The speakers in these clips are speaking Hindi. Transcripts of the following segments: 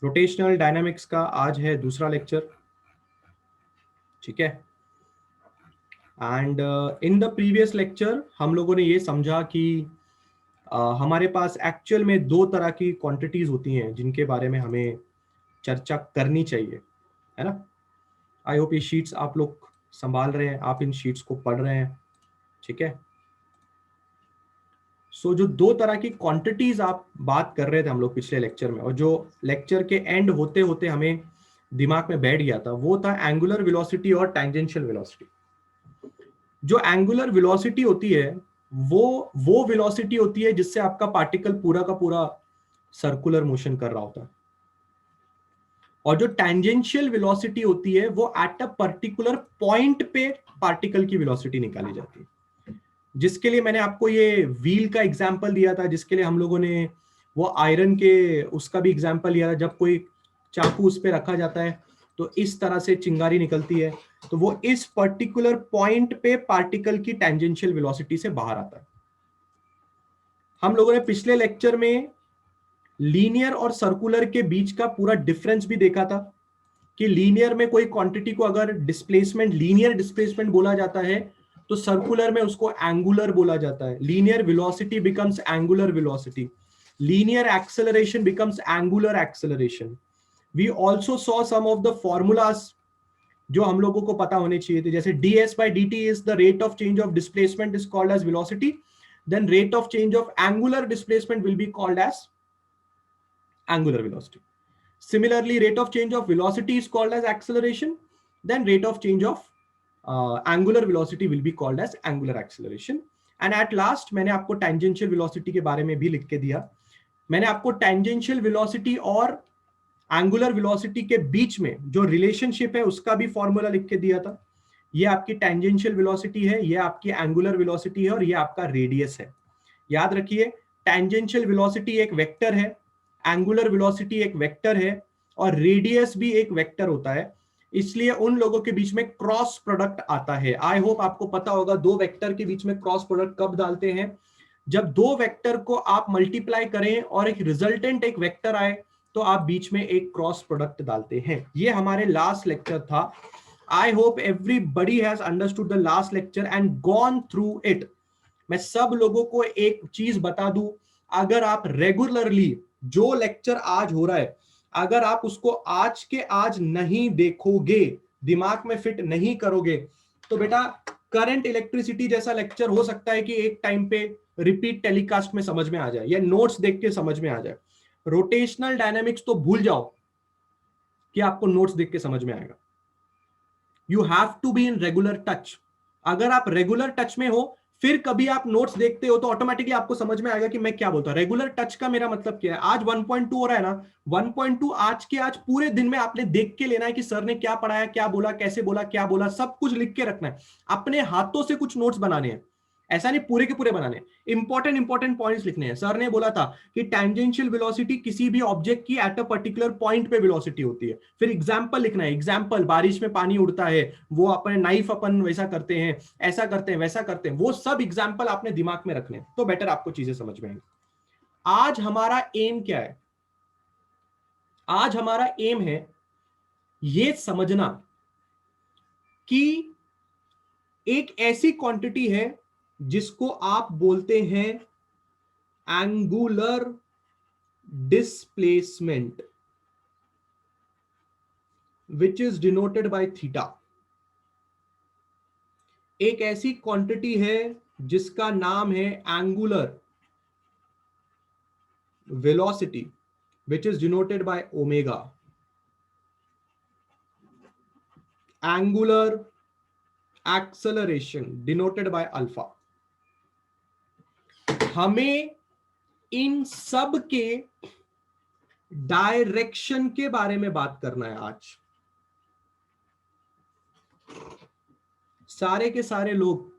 रोटेशनल डायनामिक्स का आज है दूसरा लेक्चर, ठीक है। And in the previous lecture हम लोगों ने ये समझा कि हमारे पास एक्चुअल में दो तरह की क्वांटिटीज होती हैं जिनके बारे में हमें चर्चा करनी चाहिए, है ना। आई होप ये शीट्स आप लोग संभाल रहे हैं, आप इन शीट्स को पढ़ रहे हैं, ठीक है। सो जो दो तरह की क्वांटिटीज आप बात कर रहे थे हम लोग पिछले लेक्चर में, और जो लेक्चर के एंड होते होते हमें दिमाग में बैठ गया था, वो था एंगुलर वेलोसिटी और टैंजेंशियल वेलोसिटी। जो एंगुलर वेलोसिटी होती है वो वेलोसिटी होती है जिससे आपका पार्टिकल पूरा का पूरा सर्कुलर मोशन कर रहा होता है, और जो टैंजेंशियल वेलोसिटी होती है वो एट अ पर्टिकुलर पॉइंट पे पार्टिकल की वेलोसिटी निकाली जाती है। जिसके लिए मैंने आपको ये व्हील का एग्जांपल दिया था, जिसके लिए हम लोगों ने वो आयरन के उसका भी एग्जांपल लिया था। जब कोई चाकू उस पे रखा जाता है तो इस तरह से चिंगारी निकलती है, तो वो इस पर्टिकुलर पॉइंट पे पार्टिकल की टैंजेंशियल वेलोसिटी से बाहर आता है। हम लोगों ने पिछले लेक्चर में लीनियर और सर्कुलर के बीच का पूरा डिफरेंस भी देखा था कि लीनियर में कोई क्वांटिटी को अगर डिस्प्लेसमेंट, लीनियर डिस्प्लेसमेंट बोला जाता है, तो सर्कुलर में उसको एंगुलर बोला जाता है। Linear velocity becomes angular velocity, linear acceleration becomes angular acceleration. We also saw some of the formulas जो हम लोगों को पता होने चाहिए थे, जैसे ds by dt is the rate of change of displacement is called as velocity, then rate of change of angular displacement will be called as angular velocity. Similarly, rate of change of velocity is called as acceleration, then rate of change of angular velocity will be called as angular acceleration. And at last मैंने आपको tangential velocity के बारे में भी लिख के दिया। मैंने आपको tangential velocity और एंगुलर वेलोसिटी के बीच में जो रिलेशनशिप है उसका भी फॉर्मूला लिख के दिया था। ये आपकी टेंजेंशियल वेलोसिटी है, ये आपकी एंगुलर वेलोसिटी है, और ये आपका रेडियस है। याद रखिए, टेंजेंशियल वेलोसिटी एक वेक्टर है, एंगुलर वेलोसिटी एक वेक्टर है, और रेडियस भी एक वेक्टर होता है। इसलिए उन लोगों के बीच में क्रॉस प्रोडक्ट आता है। आई होप आपको पता होगा दो वेक्टर के बीच में क्रॉस प्रोडक्ट कब डालते हैं, जब दो वेक्टर को आप मल्टीप्लाई करें और एक रिजल्टेंट एक वेक्टर आए, तो आप बीच में एक क्रॉस प्रोडक्ट डालते हैं। ये हमारे लास्ट लेक्चर था। I hope everybody has understood the last lecture and gone through it. मैं सब लोगों को एक चीज बता दूं, अगर आप रेगुलरली जो लेक्चर आज हो रहा है, अगर आप उसको आज के आज नहीं देखोगे, दिमाग में फिट नहीं करोगे, तो बेटा करंट इलेक्ट्रिसिटी जैसा लेक्चर हो सकता है कि एक टाइम पे रिपीट टेलीकास्ट में समझ में आ जाए या नोट्स देख के समझ में आ जाए। रोटेशनल डायनामिक्स तो भूल जाओ कि आपको नोट्स देख के समझ में आएगा। You have to be in regular touch. अगर आप रेगुलर टच में हो, फिर कभी आप नोट्स देखते हो तो ऑटोमेटिकली आपको समझ में आएगा कि मैं क्या बोलता हूं। रेगुलर टच का मेरा मतलब क्या है? आज 1.2 हो रहा है ना, 1.2 आज के आज पूरे दिन में आपने देख के लेना है कि सर ने क्या पढ़ाया, क्या बोला, कैसे बोला, क्या बोला, सब कुछ लिख के रखना है। अपने हाथों से कुछ नोट्स बनाने हैं, ऐसा नहीं पूरे के पूरे बनाने। इंपॉर्टेंट पॉइंट्स लिखने हैं। सर ने बोला था कि टेंजेंशियल वेलोसिटी किसी भी ऑब्जेक्ट की एट अ पर्टिकुलर पॉइंट पे वेलोसिटी होती है। फिर एग्जांपल लिखना है। एग्जांपल, बारिश में पानी उड़ता है, वो अपने नाइफ अपन वैसा करते हैं, ऐसा करते हैं, वैसा करते हैं, वो सब एग्जांपल आपने दिमाग में रखने, तो बेटर आपको चीजें समझ में आएंगी। आज हमारा एम क्या है? आज हमारा एम है ये समझना कि एक ऐसी क्वांटिटी है जिसको आप बोलते हैं angular displacement, which is denoted by theta. एक ऐसी क्वांटिटी है जिसका नाम है angular velocity, which is denoted by omega. Angular acceleration denoted by alpha. हमें इन सब के डायरेक्शन के बारे में बात करना है आज। सारे के सारे लोग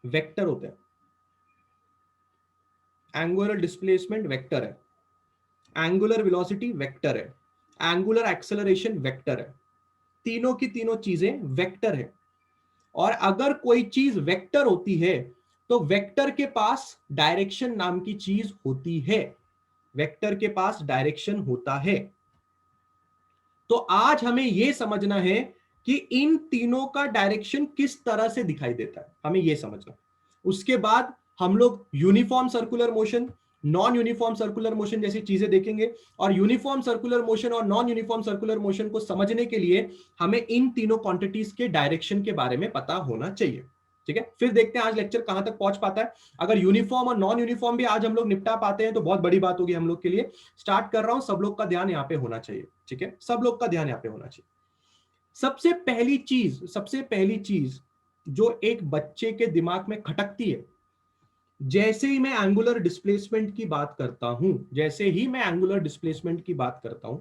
वेक्टर होते हैं। एंगुलर डिस्प्लेसमेंट वेक्टर है, एंगुलर वेलोसिटी वेक्टर है, एंगुलर एक्सेलरेशन वेक्टर है। तीनों की तीनों चीजें वेक्टर है। और अगर कोई चीज वेक्टर होती है तो वेक्टर के पास डायरेक्शन नाम की चीज होती है। वेक्टर के पास डायरेक्शन होता है। तो आज हमें यह समझना है कि इन तीनों का डायरेक्शन किस तरह से दिखाई देता है, हमें यह समझना। उसके बाद हम लोग uniform circular motion, non uniform circular motion जैसी चीजें देखेंगे। और यूनिफॉर्म सर्कुलर मोशन और नॉन यूनिफॉर्म सर्कुलर मोशन को समझने के लिए हमें इन तीनों क्वांटिटीज के डायरेक्शन के बारे में पता होना चाहिए। ठीक है, फिर देखते हैं आज लेक्चर कहां तक पहुंच पाता है। अगर यूनिफॉर्म और नॉन यूनिफॉर्म भी आज हम लोग निपटा पाते हैं तो बहुत बड़ी बात होगी हम लोग के लिए। स्टार्ट कर रहा हूं, सब लोग का ध्यान यहां पे होना चाहिए। ठीक है, सब लोग का ध्यान यहां पे होना चाहिए। सबसे पहली चीज जो एक बच्चे के दिमाग में खटकती है, जैसे ही मैं एंगुलर डिस्प्लेसमेंट की बात करता हूं,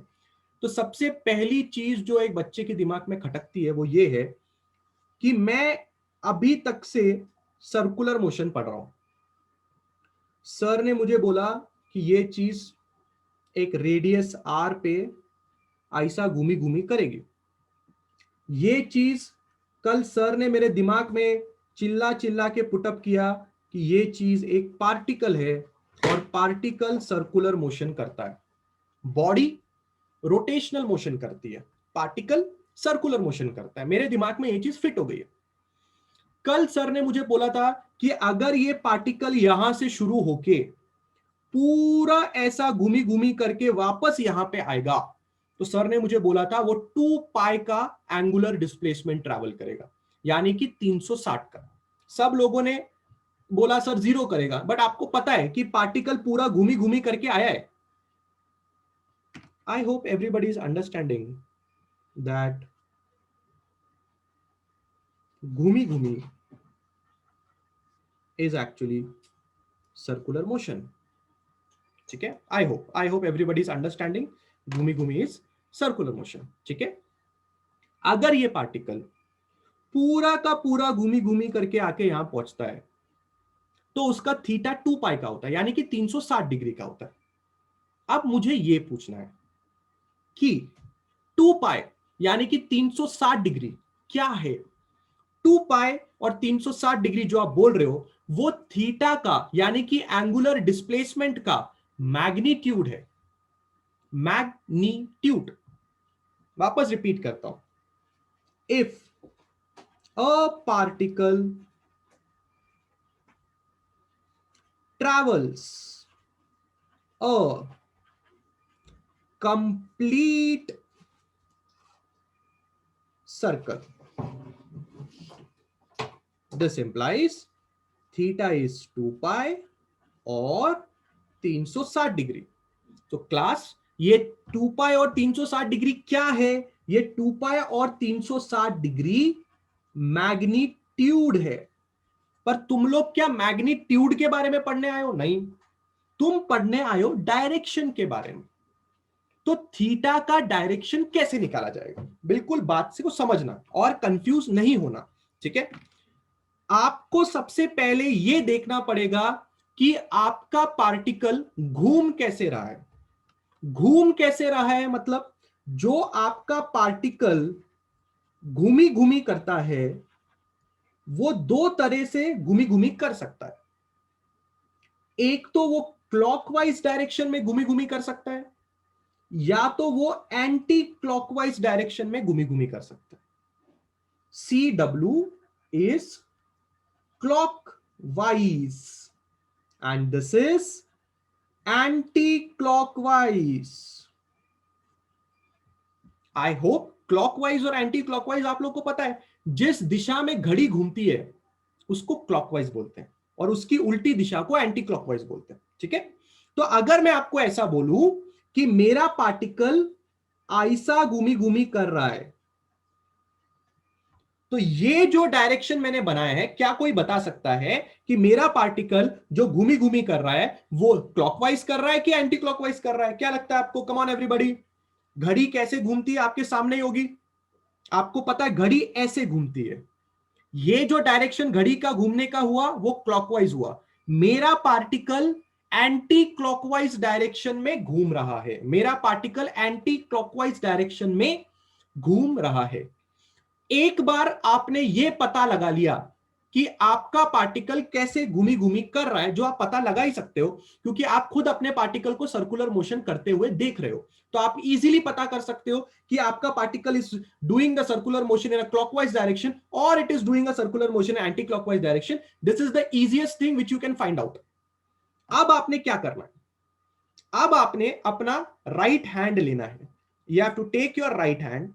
तो सबसे पहली चीज जो एक बच्चे के दिमाग में खटकती है वो ये है कि मैं अभी तक से सर्कुलर मोशन पढ़ रहा हूं। सर ने मुझे बोला कि ये चीज एक रेडियस आर पे ऐसा घूमी घूमी करेगी। ये चीज कल सर ने मेरे दिमाग में चिल्ला चिल्ला के पुटअप किया कि ये चीज एक पार्टिकल है और पार्टिकल सर्कुलर मोशन करता है। बॉडी रोटेशनल मोशन करती है, पार्टिकल सर्कुलर मोशन करता है। मेरे दिमाग में ये चीज फिट हो गई है। कल सर ने मुझे बोला था कि अगर ये पार्टिकल यहां से शुरू होके पूरा ऐसा घूमी घूमी करके वापस यहां पे आएगा तो सर ने मुझे बोला था वो 2 पाई का एंगुलर डिस्प्लेसमेंट ट्रैवल करेगा, यानी कि 360 का। सब लोगों ने बोला सर 0 करेगा, बट आपको पता है कि पार्टिकल पूरा घूमी घूमी करके आया है। I hope everybody is understanding that घूमी घूमी इज एक्चुअली सर्कुलर मोशन। ठीक है, I hope everybody is understanding घूमी घूमी इज सर्कुलर मोशन। ठीक है, अगर ये पार्टिकल पूरा का पूरा घूमी घूमी करके आके यहां पहुंचता है तो उसका थीटा 2 पाई का होता है, यानी कि 360 डिग्री का होता है। अब मुझे यह पूछना है कि 2 पाई यानी कि 360 डिग्री क्या है। 2 पाई और 360 डिग्री जो आप बोल रहे हो वो थीटा का यानी कि एंगुलर डिस्प्लेसमेंट का मैग्नीट्यूड है। मैग्नीट्यूड, वापस रिपीट करता हूं। If a particle travels a complete circle, this implies theta is 2 pi और 360 डिग्री। तो क्लास ये 2 पाई और 360 डिग्री क्या है? ये 2 पाई और 360 डिग्री मैग्नीट्यूड है। पर तुम लोग क्या मैग्नीट्यूड के बारे में पढ़ने आए हो? नहीं, तुम पढ़ने आए हो डायरेक्शन के बारे में। तो थीटा का डायरेक्शन कैसे निकाला जाएगा, बिल्कुल बात से को समझना और कंफ्यूज नहीं होना। ठीक है, आपको सबसे पहले यह देखना पड़ेगा कि आपका पार्टिकल घूम कैसे रहा है। घूम कैसे रहा है मतलब जो आपका पार्टिकल घूमी घूमी करता है वो 2 तरह से घूमी घूमी कर सकता है। एक तो वो क्लॉकवाइज डायरेक्शन में घूमी घूमी कर सकता है, या तो वो एंटी क्लॉकवाइज डायरेक्शन में घूमी घूमी कर सकता है। CW is clockwise and this is anti clockwise. I hope clockwise और एंटी क्लॉकवाइज आप लोग को पता है। जिस दिशा में घड़ी घूमती है उसको क्लॉकवाइज बोलते हैं और उसकी उल्टी दिशा को एंटी क्लॉकवाइज बोलते हैं। ठीक है, तो अगर मैं आपको ऐसा बोलूं कि मेरा पार्टिकल ऐसा घूमी घूमी कर रहा है तो ये जो डायरेक्शन मैंने बनाया है, क्या कोई बता सकता है कि मेरा पार्टिकल जो घूमी घूमी कर रहा है वो क्लॉकवाइज कर रहा है कि एंटी क्लॉकवाइज कर रहा है? क्या लगता है आपको? कम ऑन एवरीबॉडी, घड़ी कैसे घूमती है आपके सामने ही होगी। आपको पता है घड़ी ऐसे घूमती है। ये जो डायरेक्शन घड़ी का घूमने का हुआ वो क्लॉकवाइज हुआ। मेरा पार्टिकल एंटी क्लॉकवाइज डायरेक्शन में घूम रहा है। मेरा पार्टिकल एंटी क्लॉकवाइज डायरेक्शन में घूम रहा है। एक बार आपने यह पता लगा लिया कि आपका पार्टिकल कैसे घूमी घूमी कर रहा है, जो आप पता लगा ही सकते हो क्योंकि आप खुद अपने पार्टिकल को सर्कुलर मोशन करते हुए देख रहे हो। तो आप इजीली पता कर सकते हो कि आपका particle is doing the circular motion in a clockwise direction और it is doing a circular motion in anti clockwise direction. This is the easiest thing which you can find out. अब आपने क्या करना है, अब आपने अपना राइट हैंड लेना है। You have to take your right hand.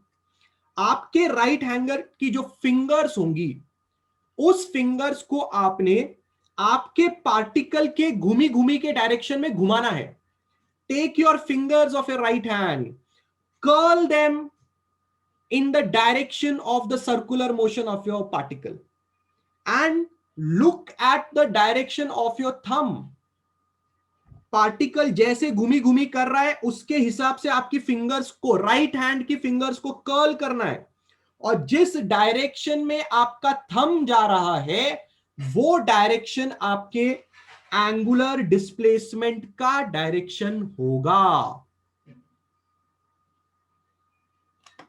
आपके राइट हैंगर की जो फिंगर्स होंगी, उस फिंगर्स को आपने आपके पार्टिकल के घूमी घूमी के डायरेक्शन में घुमाना है। Take your fingers of your right hand, curl them in the direction of the circular motion of your particle and look at the direction of your thumb। Particle जैसे घूमी घूमी कर रहा है उसके हिसाब से आपकी फिंगर्स को, राइट हैंड की फिंगर्स को कर्ल करना है और जिस डायरेक्शन में आपका थंब जा रहा है वो डायरेक्शन आपके एंगुलर डिस्प्लेसमेंट का डायरेक्शन होगा।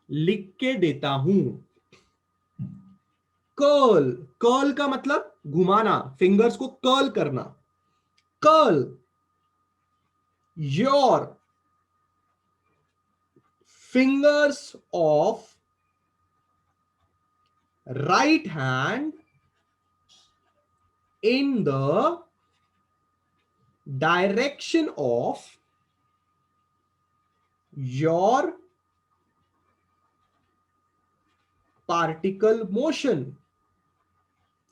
लिख के देता हूं। कर्ल, कर्ल का मतलब घुमाना, फिंगर्स को कर्ल करना। Curl your fingers of right hand in the direction of your particle motion।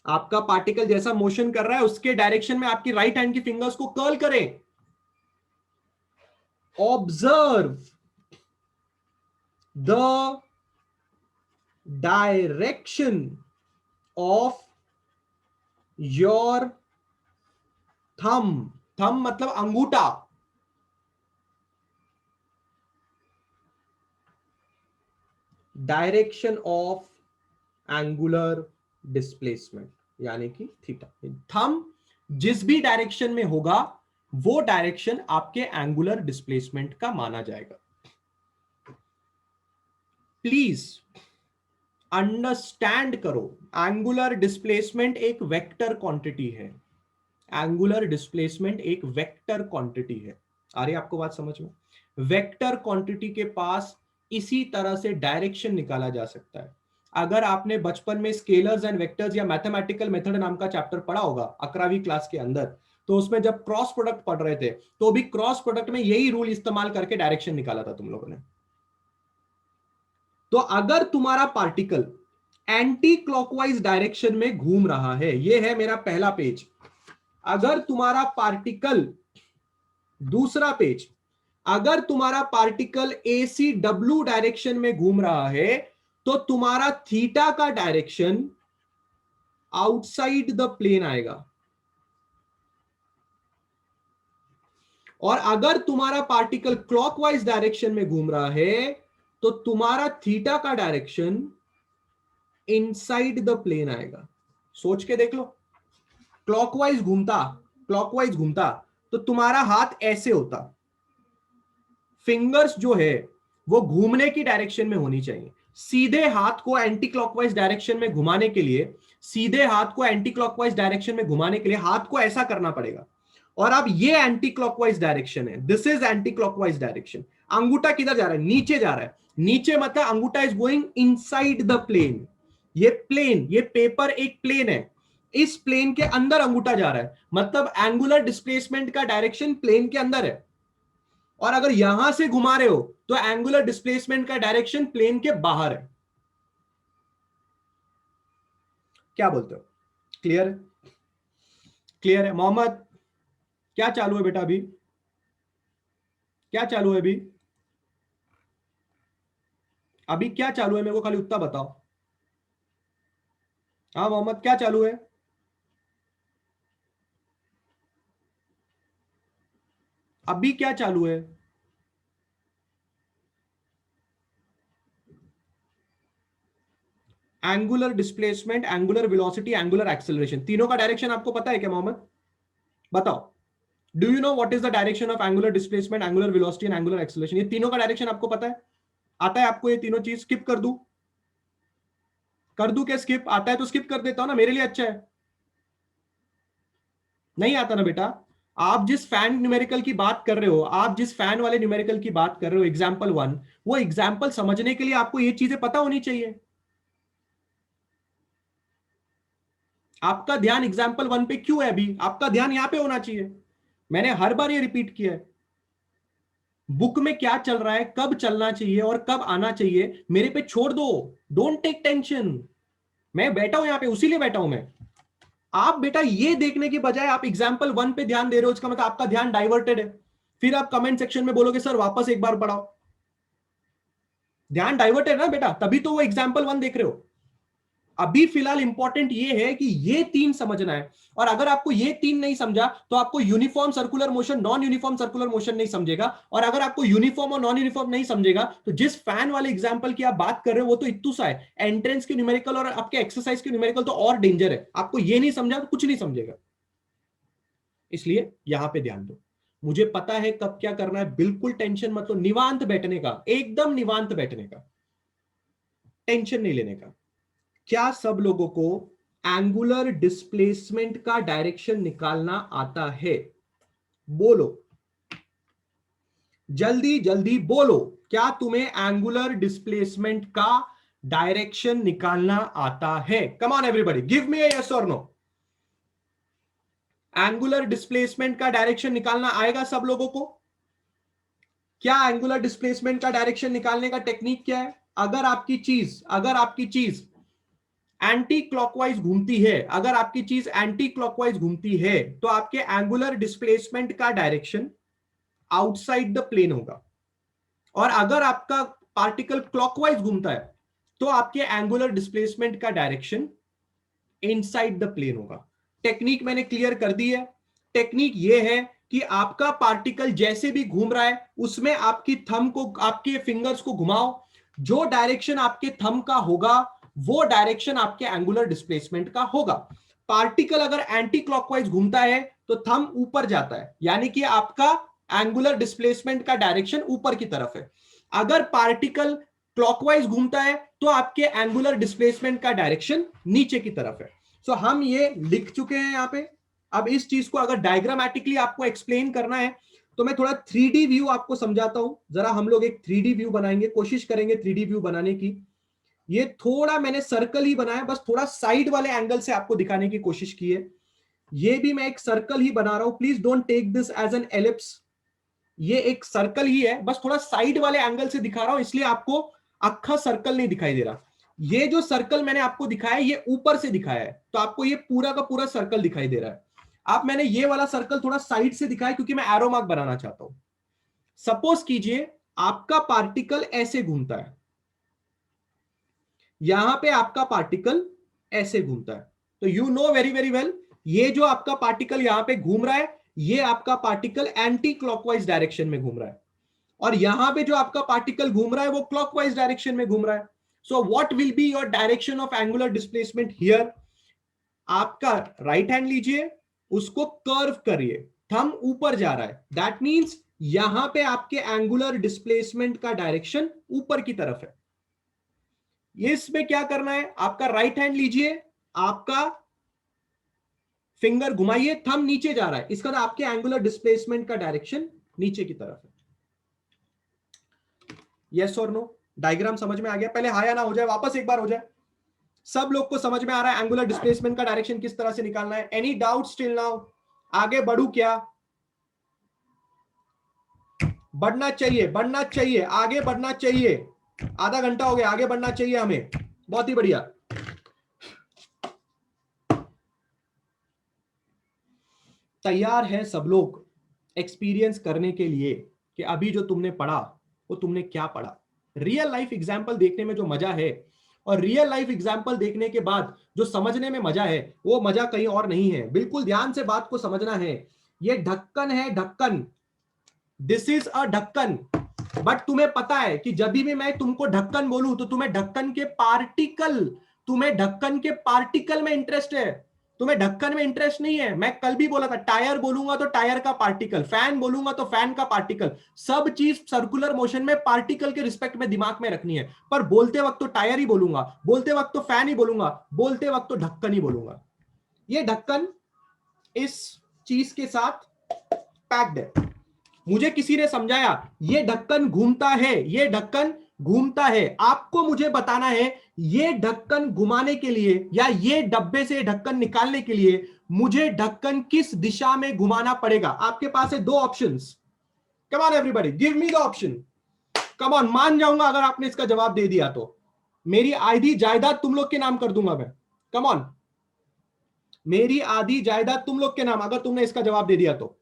आपका पार्टिकल जैसा मोशन कर रहा है उसके डायरेक्शन में आपकी राइट हैंड की फिंगर्स को कर्ल करें। Observe the direction of your thumb. Thumb मतलब अंगूठा। डायरेक्शन ऑफ एंगुलर डिस्प्लेसमेंट यानी कि थीटा। थंब जिस भी डायरेक्शन में होगा वो डायरेक्शन आपके एंगुलर डिस्प्लेसमेंट का माना जाएगा। प्लीज अंडरस्टैंड करो, एंगुलर डिस्प्लेसमेंट एक वेक्टर क्वांटिटी है। एंगुलर डिस्प्लेसमेंट एक वेक्टर क्वांटिटी है। आ रही है आपको बात समझ में? वेक्टर क्वांटिटी के पास इसी तरह से डायरेक्शन निकाला जा सकता है। अगर आपने बचपन में स्केलर्स एंड वेक्टर्स या मैथमेटिकल मेथड नाम का चैप्टर पढ़ा होगा 11वीं क्लास के अंदर, तो उसमें जब क्रॉस प्रोडक्ट पढ़ रहे थे तो भी क्रॉस प्रोडक्ट में यही रूल इस्तेमाल करके डायरेक्शन निकाला था तुम लोगों ने। तो अगर तुम्हारा पार्टिकल एंटी क्लॉकवाइज डायरेक्शन में घूम रहा है, यह है मेरा पहला पेज। अगर तुम्हारा पार्टिकल, दूसरा पेज, अगर तुम्हारा पार्टिकल ACW डायरेक्शन में घूम रहा है तो तुम्हारा थीटा का डायरेक्शन आउटसाइड द प्लेन आएगा। और अगर तुम्हारा पार्टिकल क्लॉकवाइज डायरेक्शन में घूम रहा है तो तुम्हारा थीटा का डायरेक्शन इनसाइड द प्लेन आएगा। सोच के देख लो, क्लॉकवाइज घूमता तो तुम्हारा हाथ ऐसे होता, फिंगर्स जो है वो घूमने की डायरेक्शन में होनी चाहिए। सीधे हाथ को एंटी क्लॉकवाइज डायरेक्शन में घुमाने के लिए, सीधे हाथ को एंटी क्लॉकवाइज डायरेक्शन में घुमाने के लिए हाथ को ऐसा करना पड़ेगा। और अब ये एंटी क्लॉकवाइज डायरेक्शन है, this is anti clockwise direction. अंगूठा किधर जा रहा है? नीचे जा रहा है। नीचे मतलब अंगूठा is going inside the plane. ये प्लेन, ये पेपर एक प्लेन है, इस प्लेन के अंदर अंगूठा जा रहा है, मतलब एंगुलर डिस्प्लेसमेंट का डायरेक्शन प्लेन के अंदर है। और अगर यहां से घुमा रहे हो तो एंगुलर डिस्प्लेसमेंट का डायरेक्शन प्लेन के बाहर है। क्या बोलते हो? क्लियर है? क्लियर है? मोहम्मद क्या चालू है बेटा? अभी क्या चालू है? अभी क्या चालू है? मेरे को खाली उत्तर बताओ। हाँ मोहम्मद क्या चालू है? अभी क्या चालू है? Angular displacement, angular velocity, angular acceleration, तीनों का डायरेक्शन आपको पता है क्या मोहम्मद? बताओ। Do you know what is the direction of angular displacement, angular velocity and angular acceleration? ये तीनों का डायरेक्शन आपको पता है? आता है आपको ये तीनों चीज? स्किप कर दूं? कर दूं क्या स्किप? आता है तो स्किप कर देता हूं ना, मेरे लिए अच्छा है। नहीं आता ना बेटा? आप जिस फैन न्यूमेरिकल की बात कर रहे हो, आप जिस फैन वाले न्यूमेरिकल की बात कर रहे हो, एग्जाम्पल 1, वो एग्जाम्पल समझने के लिए आपको ये चीजें पता होनी चाहिए। आपका ध्यान एग्जाम्पल 1 पे क्यों है? अभी आपका ध्यान यहां पे होना चाहिए। मैंने हर बार ये रिपीट किया है, बुक में क्या चल रहा है, कब चलना चाहिए और कब आना चाहिए, मेरे पे छोड़ दो। Don't take tension. मैं बैठा हूं यहां पे, उसी लिए बैठा हूं मैं। आप बेटा ये देखने के बजाय आप एग्जाम्पल 1 पे ध्यान दे रहे हो, इसका मतलब आपका ध्यान डाइवर्टेड है। फिर आप कमेंट सेक्शन में बोलोगे सर वापस एक बार पढ़ाओ। ध्यान डाइवर्टेड है ना बेटा, तभी तो वो एग्जाम्पल 1 देख रहे हो। अभी फिलहाल इंपॉर्टेंट ये है कि ये 3 समझना है, और अगर आपको ये 3 नहीं समझा तो आपको uniform circular motion, non uniform circular motion नहीं समझेगा। और अगर आपको यूनिफॉर्म और नॉन यूनिफॉर्म नहीं समझेगा तो जिस फैन वाले एग्जांपल की आप बात कर रहे हो वो तो इत्तू सा है। एंट्रेंस के न्यूमेरिकल और आपके एक्सरसाइज के न्यूमेरिकल तो और डेंजर है। आपको ये नहीं समझा तो कुछ नहीं समझेगा। इसलिए यहां पे ध्यान दो। मुझे पता है कब क्या करना है, बिल्कुल टेंशन मत लो। निवांत बैठने का, एकदम निवांत बैठने का, टेंशन नहीं लेने का। क्या सब लोगों को एंगुलर डिस्प्लेसमेंट का डायरेक्शन निकालना आता है? बोलो, जल्दी जल्दी बोलो। क्या तुम्हें एंगुलर डिस्प्लेसमेंट का डायरेक्शन निकालना आता है? Come on everybody, give me yes और नो। एंगुलर डिस्प्लेसमेंट का डायरेक्शन निकालना आएगा सब लोगों को? क्या एंगुलर डिस्प्लेसमेंट का डायरेक्शन निकालने का टेक्निक क्या है? अगर आपकी चीज एंटी क्लॉकवाइज घूमती है, अगर आपकी चीज एंटी क्लॉकवाइज घूमती है तो आपके एंगुलर डिस्प्लेसमेंट का डायरेक्शन आउटसाइड द प्लेन होगा। और अगर आपका पार्टिकल क्लॉकवाइज घूमता है तो आपके एंगुलर डिस्प्लेसमेंट का डायरेक्शन इनसाइड द प्लेन होगा। टेक्निक मैंने क्लियर कर दी है। टेक्निक यह है कि आपका पार्टिकल जैसे भी घूम रहा है उसमें आपकी थंब को, आपके फिंगर्स को घुमाओ। जो डायरेक्शन आपके थंब का होगा वो डायरेक्शन आपके एंगुलर डिस्प्लेसमेंट का होगा। पार्टिकल अगर एंटी क्लॉकवाइज घूमता है तो थंब ऊपर जाता है, यानी कि आपका एंगुलर डिस्प्लेसमेंट का डायरेक्शन ऊपर की तरफ है। अगर पार्टिकल क्लॉकवाइज घूमता है तो आपके एंगुलर डिस्प्लेसमेंट का डायरेक्शन नीचे की तरफ है। सो हम ये लिख चुके हैं यहां पे। अब इस चीज को अगर डायग्रामेटिकली आपको एक्सप्लेन करना है तो मैं थोड़ा 3D व्यू आपको समझाता हूं। जरा हम लोग एक 3D व्यू बनाएंगे, कोशिश करेंगे 3D व्यू बनाने की। ये थोड़ा मैंने सर्कल ही बनाया, बस थोड़ा साइड वाले एंगल से आपको दिखाने की कोशिश की है। ये भी मैं एक सर्कल ही बना रहा हूं, please don't take this as an ellipse. ये एक सर्कल ही है, बस थोड़ा साइड वाले एंगल से दिखा रहा हूं, इसलिए आपको अक्खा सर्कल नहीं दिखाई दे रहा। ये जो सर्कल मैंने आपको दिखाया है ये ऊपर से दिखाया है, तो आपको ये पूरा का पूरा सर्कल दिखाई दे रहा है। अब मैंने ये वाला सर्कल थोड़ा साइड से दिखाया क्योंकि मैं एरो मार्क बनाना चाहता हूं। सपोज कीजिए आपका पार्टिकल ऐसे घूमता है, यहां पे आपका पार्टिकल ऐसे घूमता है, तो you know very very well ये जो आपका पार्टिकल यहां पे घूम रहा है ये आपका पार्टिकल एंटी क्लॉकवाइज डायरेक्शन में घूम रहा है, और यहां पे जो आपका पार्टिकल घूम रहा है वो क्लॉकवाइज डायरेक्शन में घूम रहा है। So what will be your direction of angular displacement here? आपका राइट हैंड लीजिए, उसको कर्व करिए, थंब ऊपर जा रहा है, दैट मींस यहां पे आपके एंगुलर डिस्प्लेसमेंट का डायरेक्शन ऊपर की तरफ है। इसमें क्या करना है, आपका राइट हैंड लीजिए, आपका फिंगर घुमाइए, थंब नीचे जा रहा है, इसका आपके एंगुलर डिस्प्लेसमेंट का डायरेक्शन नीचे की तरफ है। यस और नो? डायग्राम समझ में आ गया? पहले हाँ या ना हो जाए, वापस एक बार हो जाए। सब लोग को समझ में आ रहा है एंगुलर डिस्प्लेसमेंट का डायरेक्शन किस तरह से निकालना है? Any doubt still now? आगे बढ़ू क्या? बढ़ना चाहिए, बढ़ना चाहिए, आगे बढ़ना चाहिए। आधा घंटा हो गया, आगे बढ़ना चाहिए हमें। बहुत ही बढ़िया। तैयार है सब लोग एक्सपीरियंस करने के लिए कि अभी जो तुमने पढ़ा वो तुमने क्या पढ़ा? रियल लाइफ एग्जाम्पल देखने में जो मजा है और रियल लाइफ एग्जाम्पल देखने के बाद जो समझने में मजा है वो मजा कहीं और नहीं है। बिल्कुल ध्यान से बात को समझना है। ये ढक्कन है, ढक्कन, दिस इज अ ढक्कन। बट तुम्हें पता है कि जब भी मैं तुमको ढक्कन बोलूं तो तुम्हें ढक्कन के पार्टिकल में इंटरेस्ट है। तुम्हें ढक्कन में इंटरेस्ट नहीं है। मैं कल भी बोला था, टायर बोलूंगा तो टायर का पार्टिकल, फैन बोलूंगा तो फैन का पार्टिकल, सब चीज सर्कुलर मोशन में पार्टिकल के रिस्पेक्ट में दिमाग में रखनी है। पर बोलते वक्त तो टायर ही बोलूंगा, बोलते वक्त तो फैन ही बोलूंगा, बोलते वक्त तो ढक्कन ही बोलूंगा। ये ढक्कन इस चीज के साथ पैक्ड है। मुझे किसी ने समझाया ये ढक्कन घूमता है, ये ढक्कन घूमता है। आपको मुझे बताना है ये ढक्कन घुमाने के लिए या ये डब्बे से ढक्कन निकालने के लिए मुझे ढक्कन किस दिशा में घुमाना पड़ेगा। आपके पास है दो options. Come on everybody, give me the option. Come on, मान जाऊंगा अगर आपने इसका जवाब दे दिया तो मेरी आधी जायदाद तुम लोग के नाम कर दूंगा मैं। कम ऑन, मेरी आधी जायदाद तुम लोग के नाम अगर तुमने इसका जवाब दे दिया तो।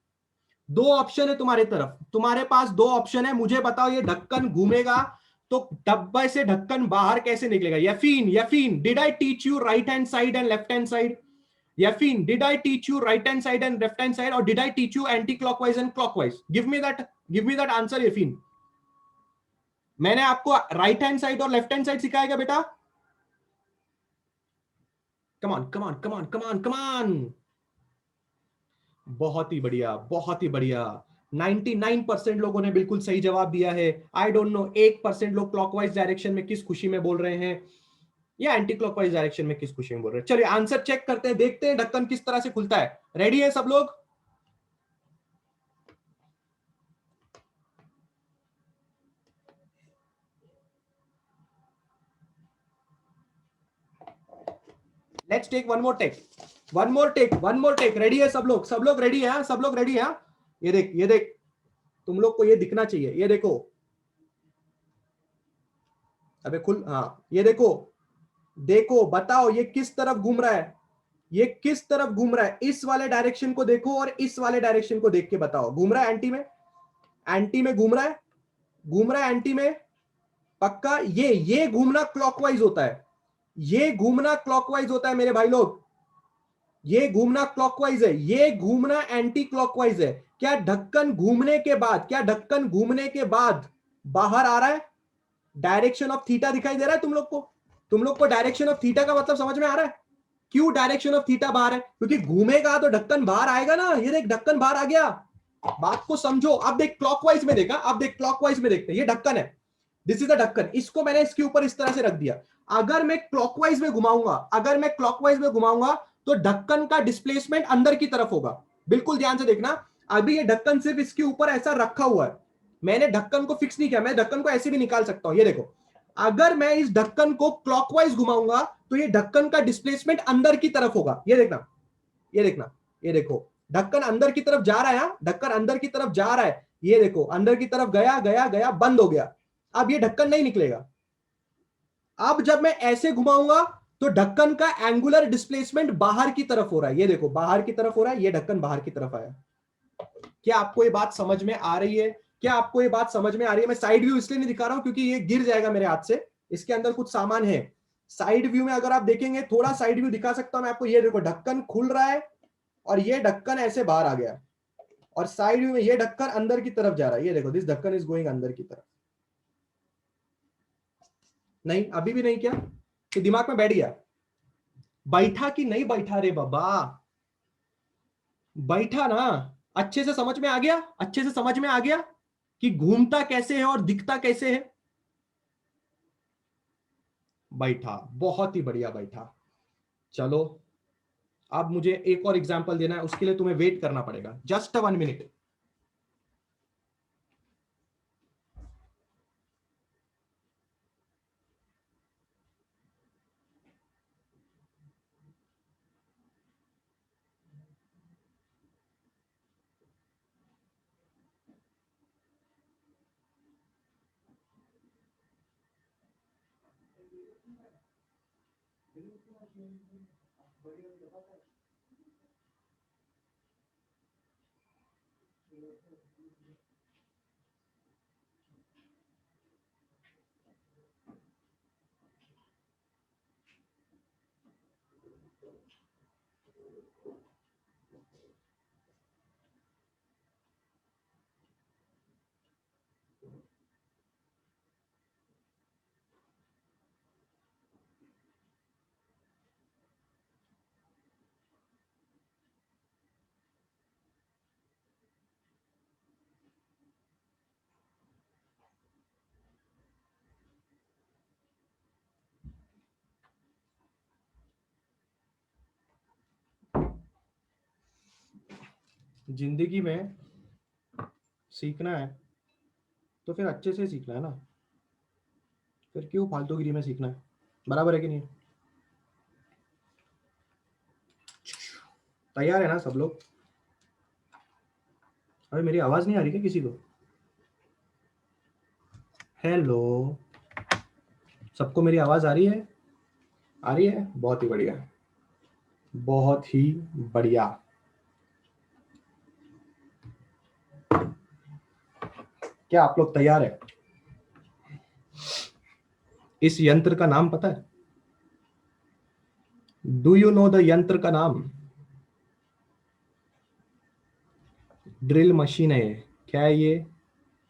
दो ऑप्शन है तुम्हारे तरफ, तुम्हारे पास दो ऑप्शन है। मुझे बताओ ये ढक्कन घूमेगा तो डब्बे से ढक्कन बाहर कैसे निकलेगा। यफीन, यफीन, did I teach you right hand side and left hand side? यफीन, did I teach you right hand side and left hand side, और did I teach you anti clockwise and clockwise? Give me that answer यफीन। मैंने आपको राइट हैंड साइड और लेफ्ट हैंड साइड सिखाया क्या बेटा? कमान कमान कमान कमान कमान। बहुत ही बढ़िया, बहुत ही बढ़िया। 99% लोगों ने बिल्कुल सही जवाब दिया है। आई डोंट नो 1% लोग क्लॉकवाइज डायरेक्शन में किस खुशी में बोल रहे हैं या एंटी क्लॉकवाइज डायरेक्शन में किस खुशी में बोल रहे हैं। चलिए आंसर चेक करते हैं, देखते हैं ढक्कन किस तरह से खुलता है। रेडी है सब लोग? Let's take one more take, one more take, one more take. Ready है सब लोग? सब लोग रेडी है? सब लोग रेडी है? ये देख, ये देख, तुम लोग को ये दिखना चाहिए। ये देखो, अबे खुल, हाँ ये देखो, देखो बताओ ये किस तरफ घूम रहा है, ये किस तरफ घूम रहा है। इस वाले डायरेक्शन को देखो और इस वाले डायरेक्शन को देख के बताओ। घूम रहा है एंटी में, एंटी में घूम रहा है, घूम रहा है एंटी में पक्का। ये घूमना क्लॉकवाइज होता है, ये घूमना क्लॉकवाइज होता है मेरे भाई लोग, ये घूमना क्लॉकवाइज है, ये घूमना एंटी क्लॉकवाइज है। क्या ढक्कन घूमने के बाद, क्या ढक्कन घूमने के बाद बाहर आ रहा है? डायरेक्शन ऑफ थीटा दिखाई दे रहा है तुम लोग को? तुम लोग को डायरेक्शन ऑफ थीटा का मतलब समझ में आ रहा है? क्यों डायरेक्शन ऑफ थीटा बाहर है? क्योंकि घूमेगा तो ढक्कन बाहर आएगा ना। ये देख ढक्कन बाहर आ गया, बात को समझो। अब देख क्लॉकवाइज में देखा, अब देख क्लॉकवाइज में देखते हैं। ये ढक्कन है, दिस इज द ढक्कन, इसको मैंने इसके ऊपर इस तरह से रख दिया। अगर मैं क्लॉकवाइज में घुमाऊंगा, अगर मैं क्लॉकवाइज में घुमाऊंगा तो ढक्कन का डिस्प्लेसमेंट अंदर की तरफ होगा। बिल्कुल ध्यान से देखना, अभी ये ढक्कन सिर्फ इसके ऊपर ऐसा रखा हुआ है, मैंने ढक्कन को फिक्स नहीं किया। मैं ढक्कन को ऐसे भी निकाल सकता हूं। ये देखो, अगर मैं इस ढक्कन को क्लॉकवाइज घुमाऊंगा तो ये ढक्कन का डिस्प्लेसमेंट अंदर की तरफ होगा। ये देखना, ये देखना, ये देखो, ढक्कन अंदर की तरफ जा रहा है, ढक्कन अंदर की तरफ जा रहा है। ये देखो अंदर की तरफ गया गया गया, बंद हो गया। अब ये ढक्कन नहीं निकलेगा। अब जब मैं ऐसे घुमाऊंगा तो ढक्कन का एंगुलर डिस्प्लेसमेंट बाहर की तरफ हो रहा है। ये देखो बाहर की तरफ हो रहा है, ये ढक्कन बाहर की तरफ आया। क्या आपको ये बात समझ में आ रही है? क्या आपको ये बात समझ में आ रही है? मैं साइड व्यू इसलिए नहीं दिखा रहा हूं क्योंकि ये गिर जाएगा मेरे हाथ से, इसके अंदर कुछ सामान है। साइड व्यू में अगर आप देखेंगे, थोड़ा साइड व्यू दिखा सकता हूं मैं आपको। ये देखो ढक्कन खुल रहा है और ये ढक्कन ऐसे बाहर आ गया, और साइड व्यू में ये ढक्कन अंदर की तरफ जा रहा है। ये देखो, दिस ढक्कन इज गोइंग अंदर की तरफ। नहीं, अभी भी नहीं। क्या तो दिमाग में बैठ गया? बैठा कि नहीं बैठा रे बाबा? बैठा ना? अच्छे से समझ में आ गया? अच्छे से समझ में आ गया कि घूमता कैसे है और दिखता कैसे है? बैठा, बहुत ही बढ़िया बैठा। चलो, अब मुझे एक और एग्जांपल देना है, उसके लिए तुम्हें वेट करना पड़ेगा, जस्ट 1 मिनट। जिंदगी में सीखना है तो फिर अच्छे से सीखना है ना, फिर क्यों फालतूगिरी में सीखना है? बराबर है कि नहीं? तैयार है ना सब लोग? अरे मेरी आवाज नहीं आ रही क्या किसी को? हेलो, सबको मेरी आवाज आ रही है? आ रही है, बहुत ही बढ़िया, बहुत ही बढ़िया। क्या आप लोग तैयार है? इस यंत्र का नाम पता है? डू यू नो द यंत्र का नाम? ड्रिल मशीन है ये। क्या है ये?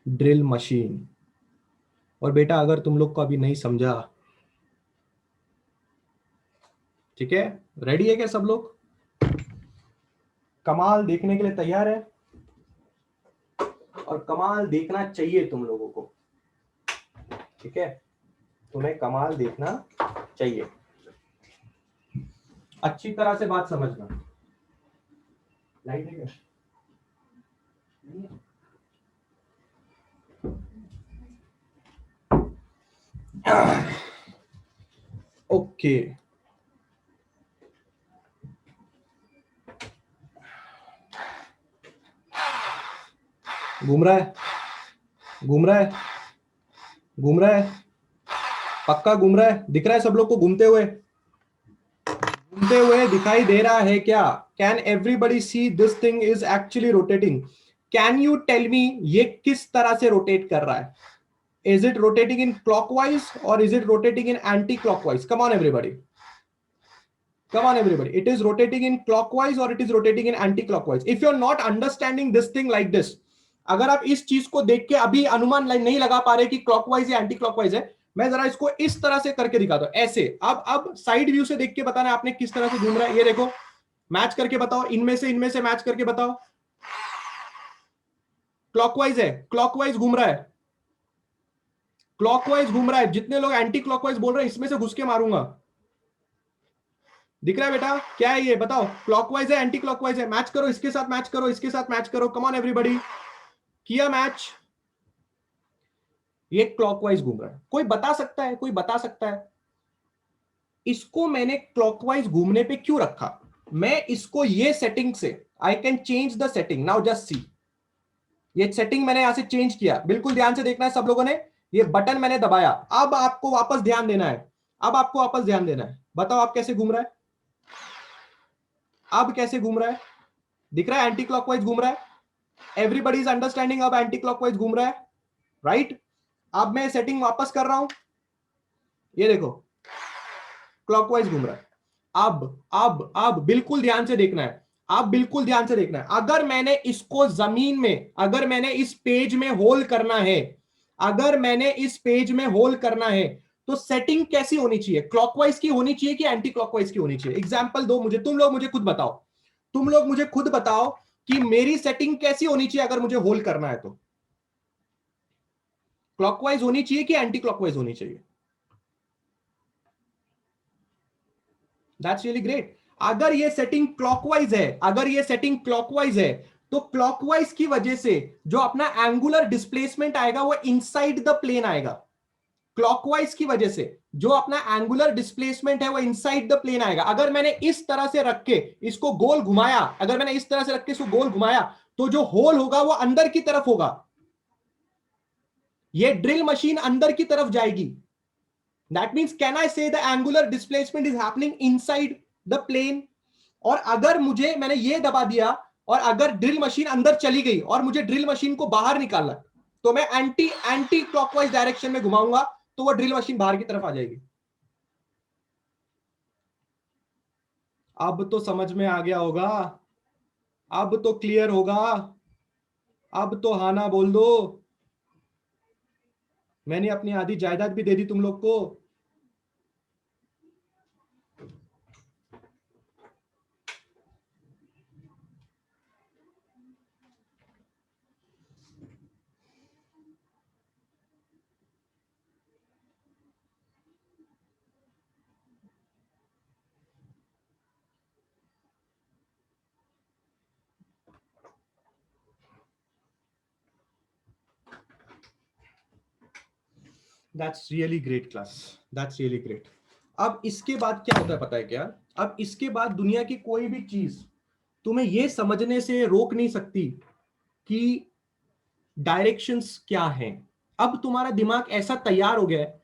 Drill machine. और बेटा अगर तुम लोग को अभी नहीं समझा, ठीक है, रेडी है क्या सब लोग? कमाल देखने के लिए तैयार है? और कमाल देखना चाहिए तुम लोगों को, ठीक है? तुम्हें कमाल देखना चाहिए। अच्छी तरह से बात समझना। लाइट है क्या? ओके। घूम रहा है, घूम रहा है, घूम रहा है, पक्का घूम रहा है? दिख रहा है सब लोग को घूमते हुए? घूमते हुए दिखाई दे रहा है क्या? Can everybody see this thing is actually rotating? Can you tell me ये किस तरह से रोटेट कर रहा है? Is it rotating in clockwise or is it rotating in anti-clockwise? Come on everybody. Come on everybody. It is rotating in clockwise or it is rotating in anti-clockwise? If you're not understanding this thing like this, अगर आप इस चीज को देख के अभी अनुमान नहीं लगा पा रहे कि क्लॉकवाइज या एंटी क्लॉकवाइज है, मैं जरा इसको इस तरह से करके दिखाता हूं, ऐसे। अब साइड व्यू से देख के बताना आपने किस तरह से घूम रहा है। ये देखो, मैच करके बताओ, इनमें से मैच करके बताओ। क्लॉकवाइज है, क्लॉकवाइज घूम रहा है, क्लॉकवाइज घूम रहा है। जितने लोग एंटी क्लॉकवाइज बोल रहे हैं इसमें से घुस के मारूंगा। दिख रहा है बेटा? क्या है ये बताओ, क्लॉकवाइज है एंटी क्लॉकवाइज है? मैच करो, इसके साथ मैच करो, इसके साथ मैच करो। कम ऑन एवरीबॉडी, किया मैच? ये क्लॉकवाइज घूम रहा है। कोई बता सकता है, कोई बता सकता है इसको मैंने क्लॉकवाइज घूमने पे क्यों रखा? मैं इसको ये सेटिंग से I can change the setting now, just see. ये सेटिंग मैंने यहां से चेंज किया, बिल्कुल ध्यान से देखना है सब लोगों ने। ये बटन मैंने दबाया, अब आपको वापस ध्यान देना है, अब आपको वापस ध्यान देना है। बताओ आप कैसे घूम रहा है, अब कैसे घूम रहा है? दिख रहा है एंटी क्लॉकवाइज घूम रहा है? एवरीबडी इज अंडरस्टैंडिंग, अब एंटी क्लॉकवाइज घूम रहा है, राइट? अब मैं सेटिंग वापस कर रहा हूं, ये देखो क्लॉकवाइज घूम रहा है। अब बिल्कुल ध्यान से देखना है, आप बिल्कुल ध्यान से देखना है। अगर मैंने इसको जमीन में, अगर मैंने इस पेज में होल करना है, अगर मैंने इस पेज में होल करना है, तो सेटिंग कैसी होनी चाहिए? क्लॉकवाइज की होनी चाहिए कि एंटी क्लॉकवाइज की होनी चाहिए? एग्जाम्पल दो मुझे, तुम लोग मुझे खुद बताओ, तुम लोग मुझे खुद बताओ कि मेरी सेटिंग कैसी होनी चाहिए अगर मुझे होल करना है तो? क्लॉकवाइज होनी चाहिए कि एंटी क्लॉकवाइज होनी चाहिए? That's really great. अगर ये सेटिंग क्लॉकवाइज है, अगर ये सेटिंग क्लॉकवाइज है, तो क्लॉकवाइज की वजह से जो अपना एंगुलर डिस्प्लेसमेंट आएगा वो इनसाइड द प्लेन आएगा। क्लॉकवाइज की वजह से जो अपना एंगुलर डिस्प्लेसमेंट है वो इनसाइड द प्लेन आएगा। अगर मैंने इस तरह से रख के इसको गोल घुमाया, अगर मैंने इस तरह से रख के इसको गोल घुमाया, तो जो होल होगा वो अंदर की तरफ होगा। ये ड्रिल मशीन अंदर की तरफ जाएगी। That means can I say the angular displacement is happening inside the plane? और अगर मुझे, मैंने ये दबा दिया और अगर ड्रिल मशीन अंदर चली गई और मुझे ड्रिल मशीन को बाहर निकालना, तो मैं एंटी एंटी क्लॉकवाइज डायरेक्शन में घुमाऊंगा तो वो ड्रिल मशीन बाहर की तरफ आ जाएगी। अब तो समझ में आ गया होगा, अब तो क्लियर होगा, अब तो हाना बोल दो। मैंने अपनी आधी जायदाद भी दे दी तुम लोग को। That's really great class, that's really great. अब इसके बाद क्या होता है पता है क्या? अब इसके बाद दुनिया की कोई भी चीज तुम्हें यह समझने से रोक नहीं सकती कि डायरेक्शंस क्या हैं। अब तुम्हारा दिमाग ऐसा तैयार हो गया है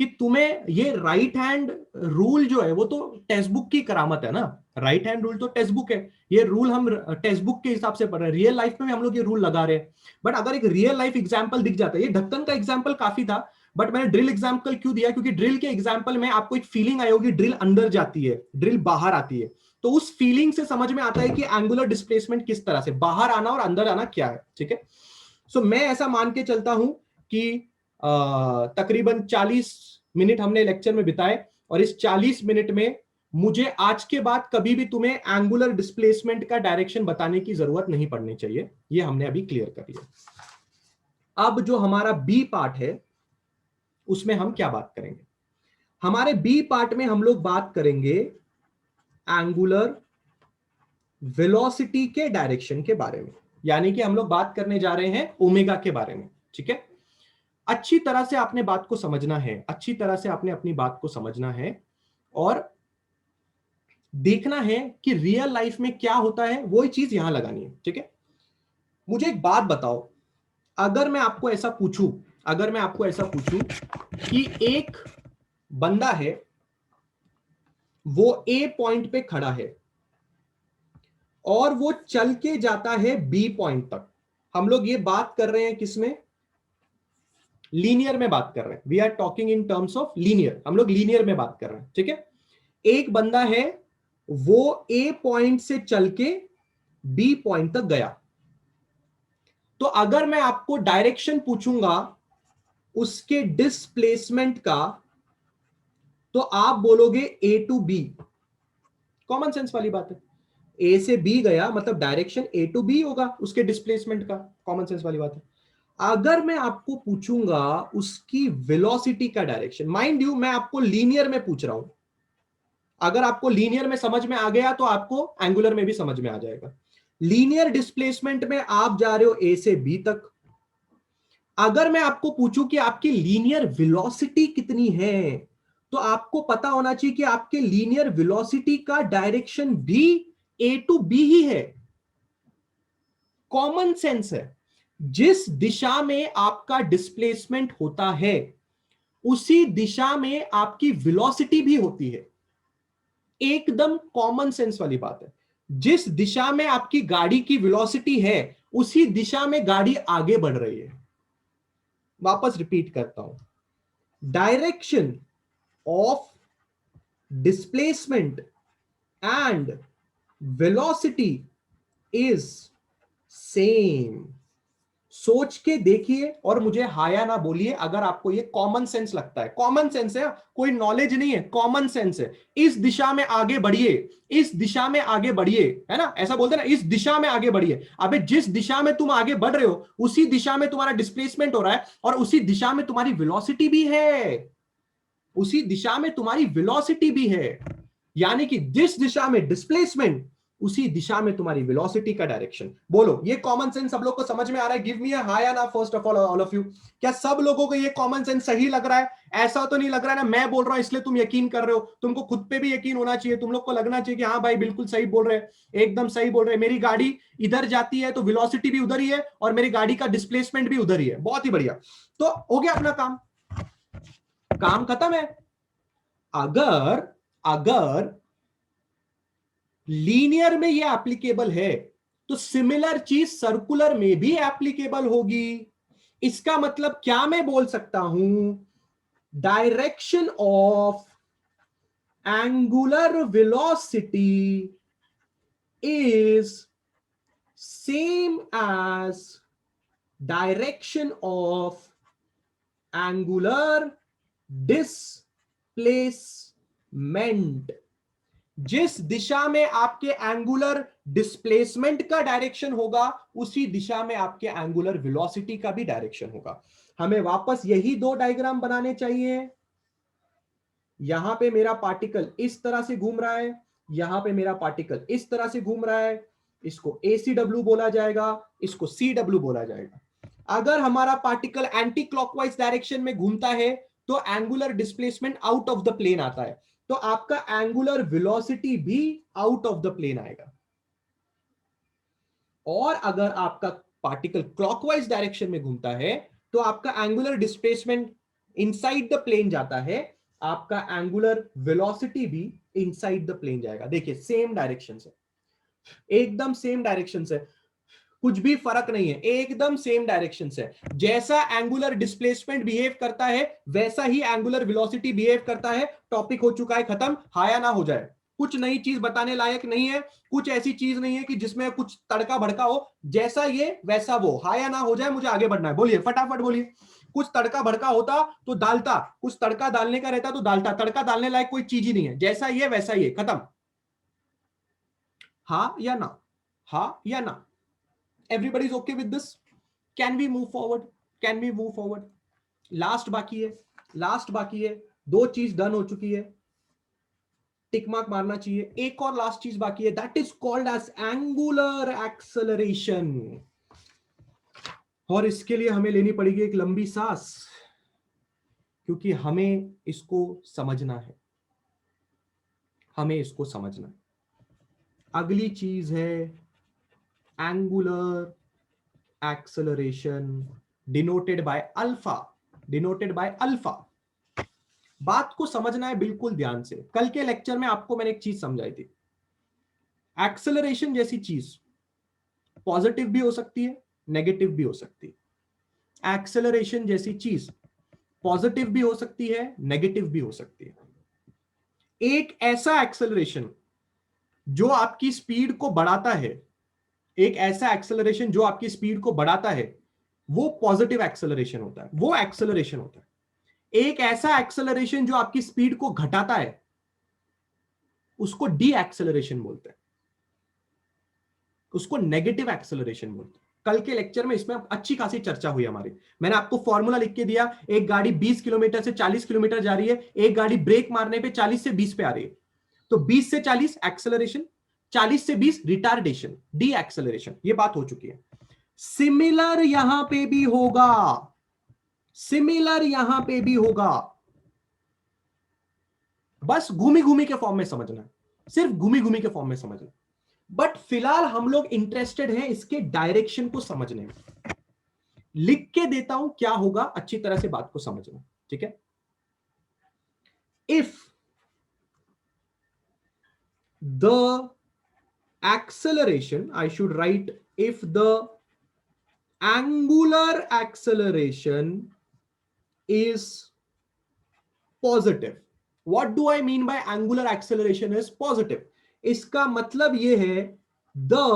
कि तुम्हें ये राइट हैंड रूल जो है वो तो टेक्स्ट बुक की करामत है ना। राइट हैंड रूल तो टेक्स्ट बुक है, ये रूल हम टेक्स्ट बुक के हिसाब से पढ़ रहे हैं, रियल लाइफ में भी हम लोग ये रूल लगा रहे हैं। बट अगर एक रियल लाइफ एग्जांपल दिख जाता है, ये ढक्कन का एग्जांपल काफी था, बट मैंने ड्रिल एग्जांपल क्यों दिया? क्योंकि ड्रिल के एग्जांपल में आपको एक फीलिंग आई होगी, ड्रिल अंदर जाती है, ड्रिल बाहर आती है, तो उस फीलिंग से समझ में आता है कि एंगुलर डिस्प्लेसमेंट किस तरह से बाहर आना और अंदर आना क्या है। ठीक है, सो मैं ऐसा मान के चलता हूं कि तकरीबन 40 मिनट हमने लेक्चर में बिताए, और इस 40 मिनट में मुझे आज के बाद कभी भी तुम्हें एंगुलर डिस्प्लेसमेंट का डायरेक्शन बताने की जरूरत नहीं पड़नी चाहिए, ये हमने अभी क्लियर कर लिया। अब जो हमारा बी पार्ट है उसमें हम क्या बात करेंगे? हमारे बी पार्ट में हम लोग बात करेंगे एंगुलर वेलोसिटी के डायरेक्शन के बारे में, यानी कि हम लोग बात करने जा रहे हैं ओमेगा के बारे में। ठीक है, अच्छी तरह से आपने बात को समझना है, अच्छी तरह से आपने अपनी बात को समझना है और देखना है कि रियल लाइफ में क्या होता है, वही चीज यहां लगानी है। ठीक है, मुझे एक बात बताओ, अगर मैं आपको ऐसा पूछूं, अगर मैं आपको ऐसा पूछूं कि एक बंदा है, वो ए पॉइंट पे खड़ा है और वो चल के जाता है बी पॉइंट तक। हम लोग ये बात कर रहे हैं किसमें? लीनियर में बात कर रहे हैं, we are talking in terms of linear, हम लोग लीनियर में बात कर रहे हैं। ठीक है, एक बंदा है, वो ए पॉइंट से चल के बी पॉइंट तक गया, तो अगर मैं आपको डायरेक्शन पूछूंगा उसके डिस्प्लेसमेंट का, तो आप बोलोगे ए टू बी। कॉमन सेंस वाली बात है, ए से बी गया मतलब डायरेक्शन ए टू बी होगा उसके डिस्प्लेसमेंट का, कॉमन सेंस वाली बात है। अगर मैं आपको पूछूंगा उसकी वेलोसिटी का डायरेक्शन, माइंड यू मैं आपको लीनियर में पूछ रहा हूं, अगर आपको लीनियर में समझ में आ गया तो आपको एंगुलर में भी समझ में आ जाएगा। लीनियर डिस्प्लेसमेंट में आप जा रहे हो ए से बी तक, अगर मैं आपको पूछूं कि आपकी लीनियर वेलोसिटी कितनी है, तो आपको पता होना चाहिए कि आपके लीनियर वेलोसिटी का डायरेक्शन भी ए टू बी ही है। कॉमन सेंस है, जिस दिशा में आपका डिस्प्लेसमेंट होता है उसी दिशा में आपकी वेलोसिटी भी होती है। एकदम कॉमन सेंस वाली बात है, जिस दिशा में आपकी गाड़ी की वेलोसिटी है उसी दिशा में गाड़ी आगे बढ़ रही है। वापस रिपीट करता हूं, direction of displacement and velocity is same. सोच के देखिए और मुझे हाया ना बोलिए अगर आपको ये कॉमन सेंस लगता है। कॉमन सेंस है, कोई नॉलेज नहीं है, कॉमन सेंस है। इस दिशा में आगे बढ़िए, इस दिशा में आगे बढ़िए, है ना, ऐसा बोलते हैं ना, इस दिशा में आगे बढ़िए। अबे जिस दिशा में तुम आगे बढ़ रहे हो उसी दिशा में तुम्हारा डिस्प्लेसमेंट हो रहा है और उसी दिशा में तुम्हारी वेलोसिटी भी है, उसी दिशा में तुम्हारी वेलोसिटी भी है। यानी कि जिस दिशा में डिस्प्लेसमेंट उसी दिशा में तुम्हारी वेलोसिटी का डायरेक्शन। बोलो ये कॉमन सेंस सब लोग को समझ में आ रहा है? गिव मी अ हाई या ना first of all of you. क्या सब लोगों को ये कॉमन सेंस सही लग रहा है? ऐसा तो नहीं लग रहा है ना मैं बोल रहा हूं इसलिए तुम यकीन कर रहे हो, तुमको खुद पे भी यकीन होना चाहिए, तुम लोग को लगना चाहिए कि हाँ भाई बिल्कुल सही बोल रहे हैं, एकदम सही बोल रहे हैं, मेरी गाड़ी इधर जाती है तो वेलोसिटी भी उधर ही है और मेरी गाड़ी का डिस्प्लेसमेंट भी उधर ही है। बहुत ही बढ़िया, तो हो गया अपना काम, काम खत्म है। अगर अगर लीनियर में ये एप्लीकेबल है तो सिमिलर चीज सर्कुलर में भी एप्लीकेबल होगी। इसका मतलब क्या मैं बोल सकता हूं? Direction of angular velocity is same as direction of angular displacement. जिस दिशा में आपके एंगुलर डिस्प्लेसमेंट का डायरेक्शन होगा उसी दिशा में आपके एंगुलर वेलोसिटी का भी डायरेक्शन होगा। हमें वापस यही दो डायग्राम बनाने चाहिए। यहां पे मेरा पार्टिकल इस तरह से घूम रहा है, यहां पे मेरा पार्टिकल इस तरह से घूम रहा है, इसको ACW बोला जाएगा, इसको CW बोला जाएगा। अगर हमारा पार्टिकल एंटी क्लॉकवाइज डायरेक्शन में घूमता है तो angular displacement out of the plane आता है, तो आपका एंगुलर वेलोसिटी भी आउट ऑफ द प्लेन आएगा। और अगर आपका पार्टिकल क्लॉकवाइज डायरेक्शन में घूमता है तो आपका angular displacement inside the plane जाता है, आपका एंगुलर वेलोसिटी भी इनसाइड द प्लेन जाएगा। देखिए सेम डायरेक्शन से, एकदम सेम डायरेक्शन से, कुछ भी फर्क नहीं है, एकदम सेम डायरेक्शन से। जैसा एंगुलर डिस्प्लेसमेंट बिहेव करता है वैसा ही एंगुलर वेलोसिटी बिहेव करता है। टॉपिक हो चुका है खत्म, हाया ना हो जाए, कुछ नई चीज बताने लायक नहीं है, कुछ ऐसी चीज नहीं है कि जिसमें कुछ तड़का भड़का हो, जैसा ये वैसा वो, हाया ना हो जाए, मुझे आगे बढ़ना है। बोलिए फटाफट बोलिए। कुछ तड़का भड़का होता तो डालता, कुछ तड़का डालने का रहता तो डालता, तड़का डालने लायक कोई चीज ही नहीं है, जैसा ये वैसा ये, खत्म। हाँ या ना, हाँ या ना? Everybody is okay with this? Can we move forward? Can we move forward? Last बाकी है, लास्ट बाकी है, दो चीज डन हो चुकी है, टिक मार्क मारना चाहिए। एक और लास्ट चीज बाकी है, that is called as angular acceleration. और इसके लिए हमें लेनी पड़ेगी एक लंबी सांस, क्योंकि हमें इसको समझना है, हमें इसको समझना है। अगली चीज है angular acceleration denoted by alpha, denoted by alpha. बात को समझना है बिल्कुल ध्यान से। कल के लेक्चर में आपको मैंने एक चीज समझाई थी, एक्सेलरेशन जैसी चीज पॉजिटिव भी हो सकती है, नेगेटिव भी हो सकती है। एक्सेलरेशन जैसी चीज पॉजिटिव भी हो सकती है, नेगेटिव भी हो सकती है। एक ऐसा एक्सेलरेशन जो आपकी स्पीड को बढ़ाता है, एक ऐसा एक्सेलरेशन जो आपकी स्पीड को बढ़ाता है, वो पॉजिटिव एक्सेलरेशन होता है, वो एक्सेलरेशन होता है। एक ऐसा एक्सेलरेशन जो आपकी स्पीड को घटाता है, उसको डी एक्सेलरेशन बोलते हैं, उसको नेगेटिव एक्सेलरेशन बोलते हैं। कल के लेक्चर में इसमें अच्छी खासी चर्चा हुई हमारी। मैंने आपको फॉर्मूला लिख के दिया, एक गाड़ी 20 किलोमीटर से 40 किलोमीटर जा रही है, एक गाड़ी ब्रेक मारने पे 40 से 20 पे आ रही है, तो 20 से 40 एक्सेलरेशन, 40 से 20 रिटार्डेशन, डी एक्सेलरेशन। ये बात हो चुकी है। सिमिलर यहां पे भी होगा, सिमिलर यहां पे भी होगा, बस घूमी घूमी के फॉर्म में समझना है, सिर्फ घूमी घूमी के फॉर्म में समझना। बट फिलहाल हम लोग इंटरेस्टेड हैं इसके डायरेक्शन को समझने में। लिख के देता हूं क्या होगा, अच्छी तरह से बात को समझना, ठीक है? If the acceleration, I should write if the angular acceleration is positive. What do I mean by angular acceleration is positive? इसका मतलब ये है the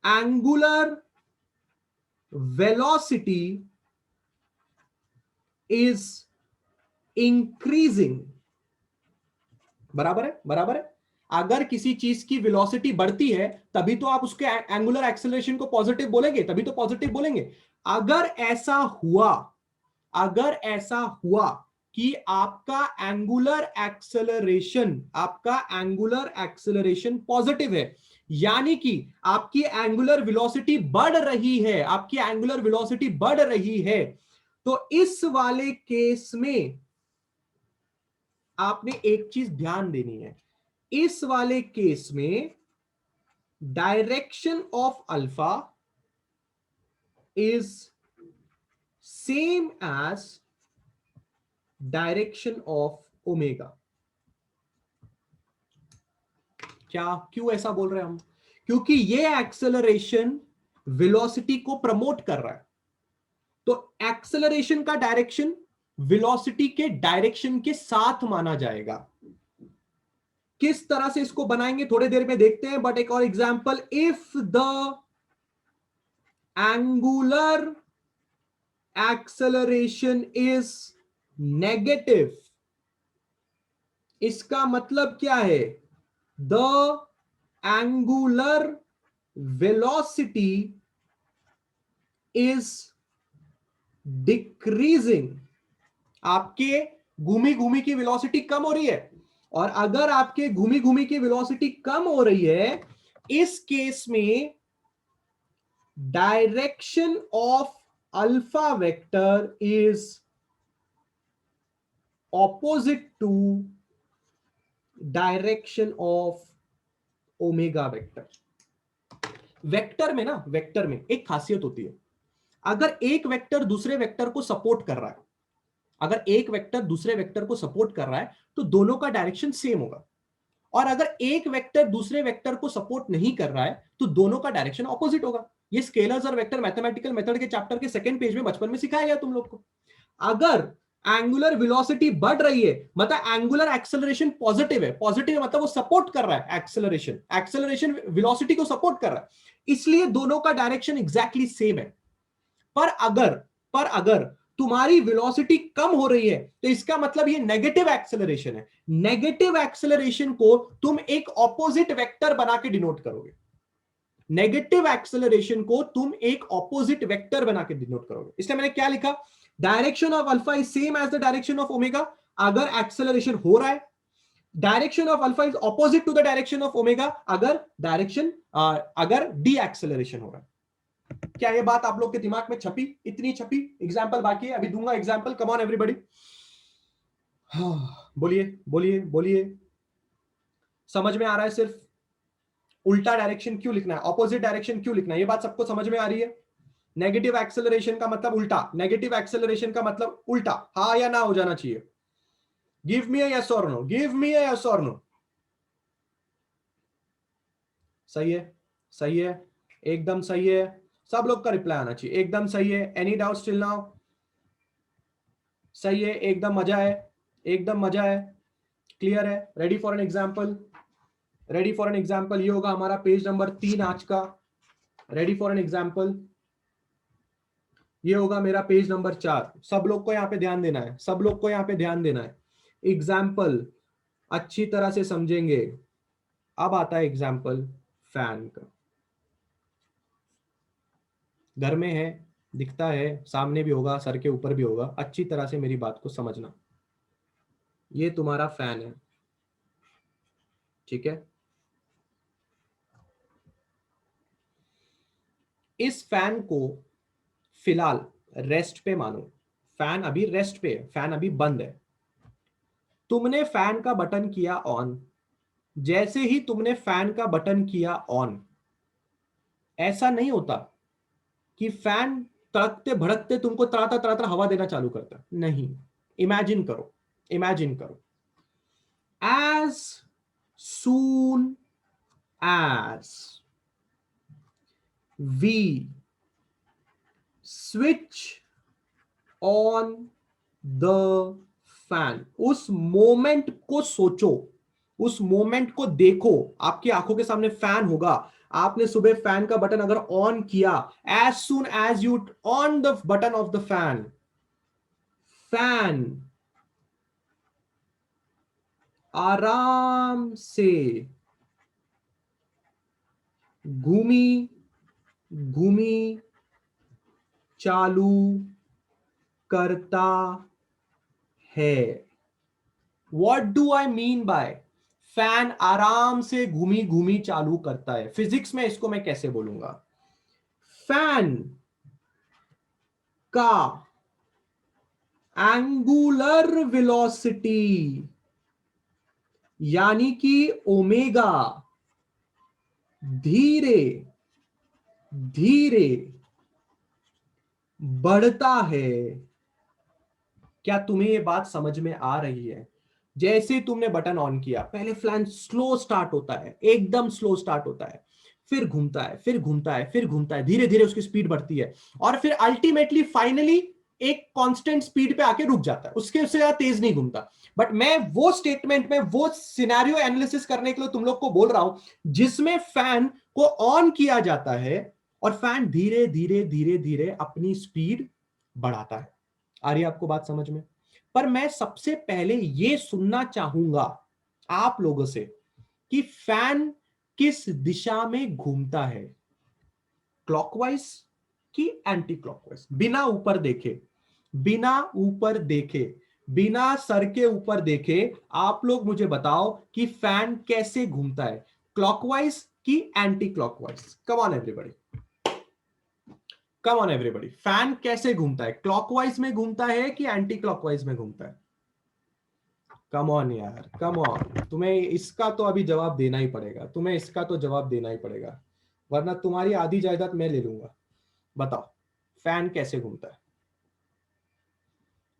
angular velocity is increasing. बराबर है, बराबर है। अगर किसी चीज की वेलोसिटी बढ़ती है तभी तो आप उसके एंगुलर एक्सेलरेशन को पॉजिटिव बोलेंगे, तभी तो पॉजिटिव बोलेंगे। अगर ऐसा हुआ, अगर ऐसा हुआ कि आपका एंगुलर एक्सेलरेशन, आपका एंगुलर एक्सेलरेशन पॉजिटिव है, यानी कि आपकी एंगुलर वेलोसिटी बढ़ रही है, आपकी एंगुलर वेलोसिटी बढ़ रही है, तो इस वाले केस में आपने एक चीज ध्यान देनी है। इस वाले केस में direction of alpha is same as direction of omega. क्या, क्यों ऐसा बोल रहे हैं हम? क्योंकि ये एक्सेलरेशन वेलोसिटी को प्रमोट कर रहा है, तो एक्सेलरेशन का डायरेक्शन वेलोसिटी के डायरेक्शन के साथ माना जाएगा। किस तरह से इसको बनाएंगे थोड़ी देर में देखते हैं, बट एक और example, if the angular acceleration is negative, इसका मतलब क्या है? The angular velocity is decreasing. आपके घूमी घूमी की वेलोसिटी कम हो रही है, और अगर आपके घूमी घूमी की वेलोसिटी कम हो रही है, इस केस में direction of alpha vector is opposite to direction of omega vector. Vector में ना, वेक्टर में एक खासियत होती है, अगर एक वेक्टर दूसरे वेक्टर को सपोर्ट कर रहा है, अगर एक वेक्टर दूसरे वेक्टर को सपोर्ट कर रहा है तो दोनों का डायरेक्शन सेम होगा, और अगर एक वेक्टर दूसरे वेक्टर को सपोर्ट नहीं कर रहा है तो दोनों का डायरेक्शन ऑपोजिट होगा। ये स्केलर्स और वेक्टर मैथमेटिकल मेथड के चैप्टर के सेकंड पेज में बचपन में सिखाया गया तुम लोग को। अगर एंगुलर वेलोसिटी बढ़ रही है मतलब एंगुलर एक्सेलरेशन पॉजिटिव है, पॉजिटिव मतलब वो सपोर्ट कर रहा है, एक्सेलरेशन एक्सेलरेशन वेलोसिटी को सपोर्ट कर रहा है, इसलिए दोनों का डायरेक्शन एग्जैक्टली सेम है। पर अगर तुम्हारी वेलोसिटी कम हो रही है तो इसका मतलब ये नेगेटिव एक्सेलरेशन है। नेगेटिव एक्सेलरेशन को तुम एक ऑपोजिट वेक्टर बना के डिनोट करोगे, नेगेटिव एक्सेलरेशन को तुम एक ऑपोजिट वेक्टर बना के डिनोट करोगे। इसलिए मैंने क्या लिखा, direction of alpha is same as the direction of omega अगर एक्सेलरेशन हो रहा है, direction of alpha is opposite to the direction of omega अगर डी एक्सेलरेशन हो रहा है। क्या ये बात आप लोग के दिमाग में छपी? इतनी छपी? एग्जाम्पल बाकी है, अभी दूंगा एग्जाम्पल। कम ऑन एवरीबॉडी, बोलिए बोलिए बोलिए। समझ में आ रहा है? सिर्फ उल्टा डायरेक्शन क्यों लिखना है, ऑपोजिट डायरेक्शन क्यों लिखना है, ये बात सबको समझ में आ रही है? नेगेटिव एक्सेलरेशन का मतलब उल्टा, नेगेटिव एक्सेलरेशन का मतलब उल्टा, हाँ या ना हो जाना चाहिए। गिव मी अ यस और नो, गिव मी अ यस और नो। सही है, सही है, एकदम सही है, सब लोग का रिप्लाई आना चाहिए, एकदम सही है। Any doubt still now? सही है, एकदम मजा है, एकदम मजा है, क्लियर है। Ready for an example, ready for an example. ये होगा हमारा पेज नंबर 3 आज का। रेडी फॉर एन एग्जाम्पल, ये होगा मेरा पेज नंबर 4। सब लोग को यहां पे ध्यान देना है, सब लोग को यहां पे ध्यान देना है। एग्जाम्पल अच्छी तरह से समझेंगे। अब आता है एग्जाम्पल फैन का। घर में है, दिखता है, सामने भी होगा, सर के ऊपर भी होगा। अच्छी तरह से मेरी बात को समझना। ये तुम्हारा फैन है, ठीक है? इस फैन को फिलहाल रेस्ट पे मानो, फैन अभी रेस्ट पे है, फैन अभी बंद है। तुमने फैन का बटन किया ऑन, जैसे ही तुमने फैन का बटन किया ऑन, ऐसा नहीं होता कि फैन तड़कते भड़कते तुमको तराता तराता हवा देना चालू करता, नहीं। इमेजिन करो, इमेजिन करो, as soon as we switch on the fan, उस मोमेंट को सोचो, उस मोमेंट को देखो। आपकी आंखों के सामने फैन होगा, आपने सुबह फैन का बटन अगर ऑन किया, as soon as you on the button of the fan, fan आराम से घूमी घूमी चालू करता है। What do I mean by fan आराम से घूमी घूमी चालू करता है? फिजिक्स में इसको मैं कैसे बोलूंगा? फैन का एंगुलर वेलोसिटी यानी कि ओमेगा धीरे धीरे बढ़ता है। क्या तुम्हें यह बात समझ में आ रही है? जैसे तुमने बटन ऑन किया, पहले फैन स्लो स्टार्ट होता है, एकदम स्लो स्टार्ट होता है, फिर घूमता है, फिर घूमता है, फिर घूमता है, धीरे धीरे उसकी स्पीड बढ़ती है, और फिर अल्टीमेटली फाइनली एक कांस्टेंट स्पीड पे आके रुक जाता है, उससे ज्यादा तेज नहीं घूमता। बट मैं वो स्टेटमेंट में वो सिनेरियो एनालिसिस करने के लिए तुम लोग को बोल रहा हूं जिसमें फैन को ऑन किया जाता है और फैन धीरे धीरे धीरे धीरे अपनी स्पीड बढ़ाता है। आ रही है आपको बात समझ में? पर मैं सबसे पहले यह सुनना चाहूंगा आप लोगों से कि फैन किस दिशा में घूमता है, क्लॉकवाइज कि एंटी क्लॉकवाइज? बिना ऊपर देखे, बिना ऊपर देखे, बिना सर के ऊपर देखे आप लोग मुझे बताओ कि फैन कैसे घूमता है, क्लॉकवाइज कि anti clockwise? Come on everybody. Come on everybody, fan कैसे घूमता है? क्लॉकवाइज में घूमता है कि एंटी क्लॉकवाइज में घूमता है? कम ऑन यार, कम ऑन, तुम्हें इसका तो अभी जवाब देना ही पड़ेगा, तुम्हें इसका तो जवाब देना ही पड़ेगा, वरना तुम्हारी आधी जायदाद मैं ले लूंगा। बताओ फैन कैसे घूमता है?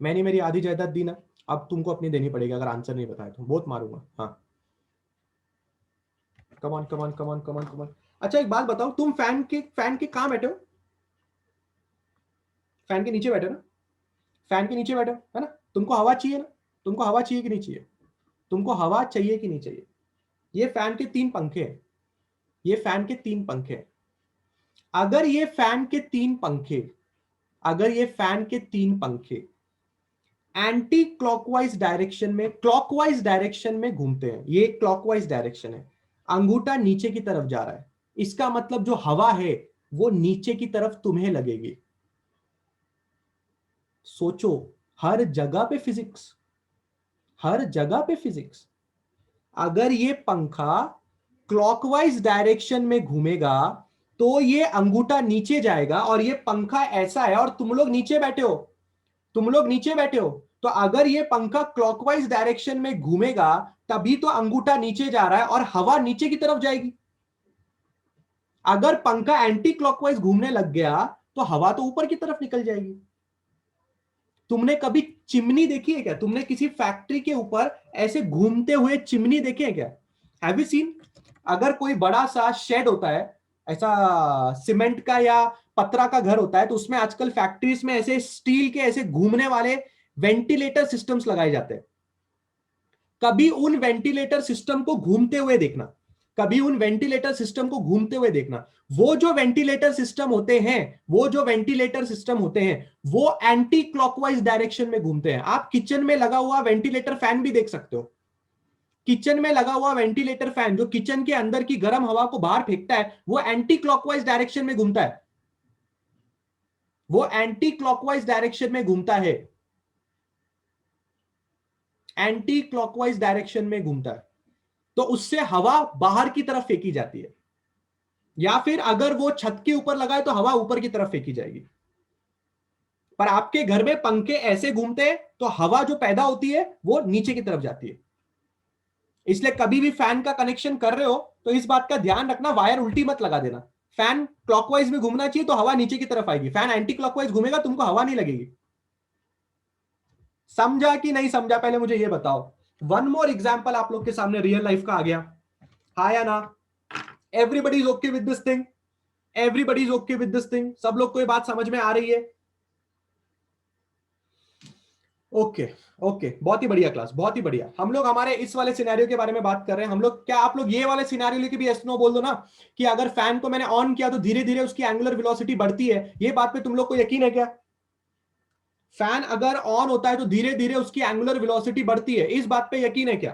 मैंने मेरी आधी जायदाद दी ना, अब तुमको अपनी देनी पड़ेगी अगर आंसर नहीं बताया तो बहुत मारूंगा। हाँ come on come on come on come on come on. अच्छा एक बात बताओ, तुम फैन के कहां बैठे हो? फैन के नीचे बैठे हो ना? फैन के नीचे बैठे हो है ना? तुमको हवा चाहिए ना? तुमको हवा चाहिए कि नहीं चाहिए? तुमको हवा चाहिए कि नहीं चाहिए? ये फैन के तीन पंखे हैं, ये फैन के तीन पंखे हैं। अगर ये फैन के तीन पंखे, अगर ये फैन के तीन पंखे एंटी क्लॉकवाइज डायरेक्शन में, क्लॉकवाइज डायरेक्शन में घूमते हैं, ये क्लॉकवाइज डायरेक्शन है, अंगूठा नीचे की तरफ जा रहा है, इसका मतलब जो हवा है वो नीचे की तरफ तुम्हें लगेगी। सोचो, हर जगह पे फिजिक्स, हर जगह पे फिजिक्स। अगर ये पंखा क्लॉकवाइज डायरेक्शन में घूमेगा तो ये अंगूठा नीचे जाएगा, और ये पंखा ऐसा है और तुम लोग नीचे बैठे हो, तुम लोग नीचे बैठे हो, तो अगर ये पंखा क्लॉकवाइज डायरेक्शन में घूमेगा तभी तो अंगूठा नीचे जा रहा है और हवा नीचे की तरफ जाएगी। अगर पंखा एंटी क्लॉकवाइज घूमने लग गया तो हवा तो ऊपर की तरफ निकल जाएगी। तुमने कभी चिमनी देखी है क्या? तुमने किसी फैक्ट्री के ऊपर ऐसे घूमते हुए चिमनी देखे हैं क्या? Have you seen? अगर कोई बड़ा सा शेड होता है, ऐसा सीमेंट का या पत्रा का घर होता है, तो उसमें आजकल फैक्ट्रीज में ऐसे स्टील के ऐसे घूमने वाले वेंटिलेटर सिस्टम्स लगाए जाते हैं। कभी उन वेंटिलेटर सिस्टम को घूमते हुए देखना, कभी उन वेंटिलेटर सिस्टम को घूमते हुए देखना। वो जो वेंटिलेटर सिस्टम होते हैं, वो जो वेंटिलेटर सिस्टम होते हैं वो एंटी क्लॉकवाइज डायरेक्शन में घूमते हैं। आप किचन में लगा हुआ वेंटिलेटर फैन भी देख सकते हो। किचन में लगा हुआ वेंटिलेटर फैन जो किचन के अंदर की गर्म हवा को बाहर फेंकता है, वो एंटी क्लॉकवाइज डायरेक्शन में घूमता है, वो एंटी क्लॉकवाइज डायरेक्शन में घूमता है, एंटी क्लॉकवाइज डायरेक्शन में घूमता है। तो उससे हवा बाहर की तरफ फेंकी जाती है, या फिर अगर वो छत के ऊपर लगा है तो हवा ऊपर की तरफ फेंकी जाएगी। पर आपके घर में पंखे ऐसे घूमते हैं तो हवा जो पैदा होती है वो नीचे की तरफ जाती है। इसलिए कभी भी फैन का कनेक्शन कर रहे हो तो इस बात का ध्यान रखना, वायर उल्टी मत लगा देना। फैन क्लॉकवाइज में घूमना चाहिए तो हवा नीचे की तरफ आएगी, फैन एंटी क्लॉकवाइज घूमेगा तुमको हवा नहीं लगेगी। समझा कि नहीं समझा पहले मुझे ये बताओ। वन मोर एग्जांपल आप लोग के सामने रियल लाइफ का आ गया, हाँ या ना? Everybody is okay with this thing? Everybody is okay with this thing? सब लोग को ये बात समझ में आ रही है? ओके ओके, बहुत ही बढ़िया क्लास, बहुत ही बढ़िया। हम लोग हमारे इस वाले सिनेरियो के बारे में बात कर रहे हैं। हम लोग, क्या आप लोग ये वाले सिनेरियो लेके भी यस नो बोल दो ना, कि अगर फैन को मैंने ऑन किया तो धीरे धीरे उसकी एंगुलर वेलोसिटी बढ़ती है। ये बात पे तुम लोग को यकीन है क्या? फैन अगर ऑन होता है तो धीरे धीरे उसकी एंगुलर वेलोसिटी बढ़ती है, इस बात पे यकीन है क्या?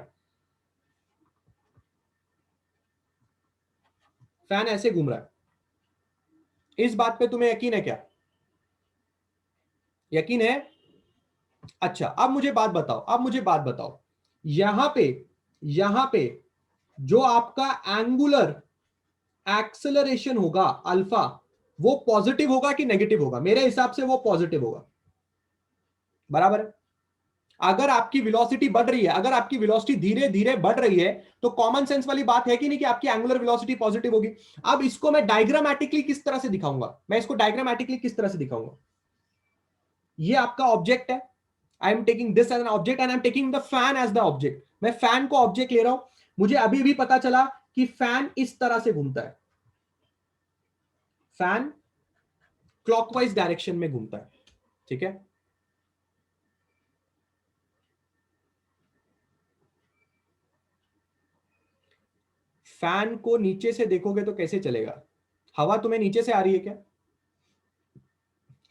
फैन ऐसे घूम रहा है, इस बात पे तुम्हें यकीन है क्या? यकीन है? अच्छा अब मुझे बात बताओ, अब मुझे बात बताओ, यहां पे जो आपका एंगुलर एक्सेलरेशन होगा अल्फा, वो पॉजिटिव होगा कि नेगेटिव होगा? मेरे हिसाब से वो पॉजिटिव होगा, बराबर है। अगर आपकी वेलोसिटी बढ़ रही है, अगर आपकी वेलोसिटी धीरे धीरे बढ़ रही है, तो कॉमन सेंस वाली बात है कि नहीं कि आपकी एंगुलर वेलोसिटी पॉजिटिव होगी। अब इसको मैं डायग्रामेटिकली किस तरह से दिखाऊंगा? मैं इसको डायग्रामेटिकली किस तरह से दिखाऊंगा? ये आपका ऑब्जेक्ट है, I am taking this as an object and I am taking the fan as the object. मैं फैन को ऑब्जेक्ट ले रहा हूं, मुझे अभी भी पता चला कि फैन इस तरह से घूमता है, फैन क्लॉकवाइज डायरेक्शन में घूमता है, ठीक है। फैन को नीचे से देखोगे तो कैसे चलेगा? हवा तुम्हें नीचे से आ रही है क्या?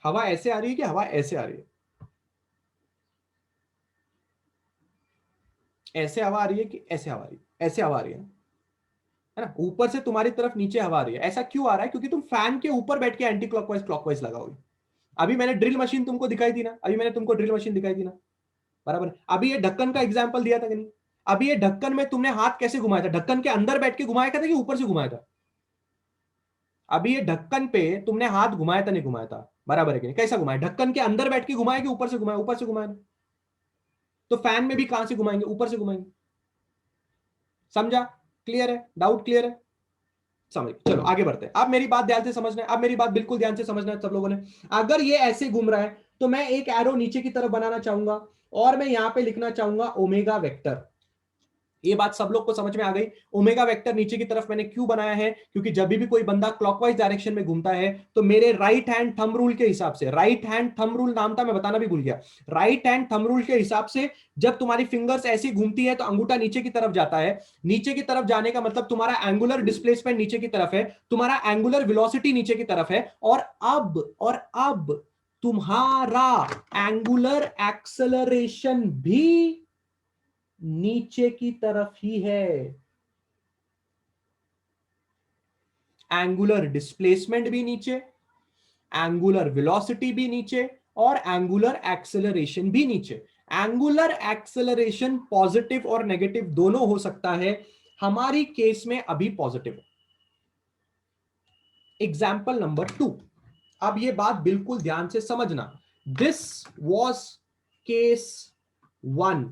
हवा ऐसे आ रही है कि हवा ऐसे आ रही है? ऐसे हवा आ रही है कि ऐसे हवा आ रही है? ऐसे हवा आ रही है ना? ऊपर से तुम्हारी तरफ नीचे हवा आ रही है। ऐसा क्यों आ रहा है? क्योंकि तुम फैन के ऊपर बैठ के एंटी क्लॉकवाइज क्लॉकवाइज लगाओगे। अभी मैंने ड्रिल मशीन तुमको दिखाई दी ना, अभी मैंने तुमको ड्रिल मशीन दिखाई दी ना, बराबर। अभी ये ढक्कन का एग्जांपल दिया था कि नहीं? अभी ये ढक्कन में तुमने हाथ कैसे घुमाया था? ढक्कन के अंदर बैठ के घुमाया था कि ऊपर से घुमाया था? अभी ये ढक्कन पे तुमने हाथ घुमाया था नहीं घुमाया था, बराबर है कि नहीं? कैसा घुमाया? ढक्कन के अंदर बैठ के घुमाया कि ऊपर से घुमाया? ऊपर से घुमाया। तो फैन में भी कहां से घुमाएंगे? ऊपर से घुमाएंगे। समझा? क्लियर है? डाउट क्लियर है? समझ, चलो आगे बढ़ते हैं। अब मेरी बात ध्यान से समझना है, अब मेरी बात बिल्कुल ध्यान से समझना है सब लोगों ने। अगर ये ऐसे घूम रहा है तो मैं एक एरो नीचे की तरफ बनाना चाहूंगा और मैं यहां पे लिखना चाहूंगा ओमेगा वेक्टर। ये बात सब लोग को समझ में आ गई? ओमेगा वेक्टर नीचे की तरफ मैंने क्यों बनाया है? क्योंकि जब भी कोई बंदा क्लॉकवाइज डायरेक्शन में घूमता है तो मेरे राइट हैंड थंब रूल के हिसाब से, राइट हैंड थंब रूल नाम था, मैं बताना भी भूल गया, राइट हैंड थंब रूल के हिसाब से जब तुम्हारी फिंगर्स ऐसी घूमती है तो अंगूठा नीचे की तरफ जाता है। नीचे की तरफ जाने का मतलब तुम्हारा एंगुलर डिस्प्लेसमेंट नीचे की तरफ है, तुम्हारा एंगुलर वेलोसिटी नीचे की तरफ है, और अब तुम्हारा एंगुलर एक्सेलरेशन भी नीचे की तरफ ही है। एंगुलर डिस्प्लेसमेंट भी नीचे, एंगुलर वेलोसिटी भी नीचे, और एंगुलर एक्सेलरेशन भी नीचे। एंगुलर एक्सेलरेशन पॉजिटिव और नेगेटिव दोनों हो सकता है, हमारी केस में अभी पॉजिटिव है। एग्जाम्पल नंबर 2, अब ये बात बिल्कुल ध्यान से समझना। This was case 1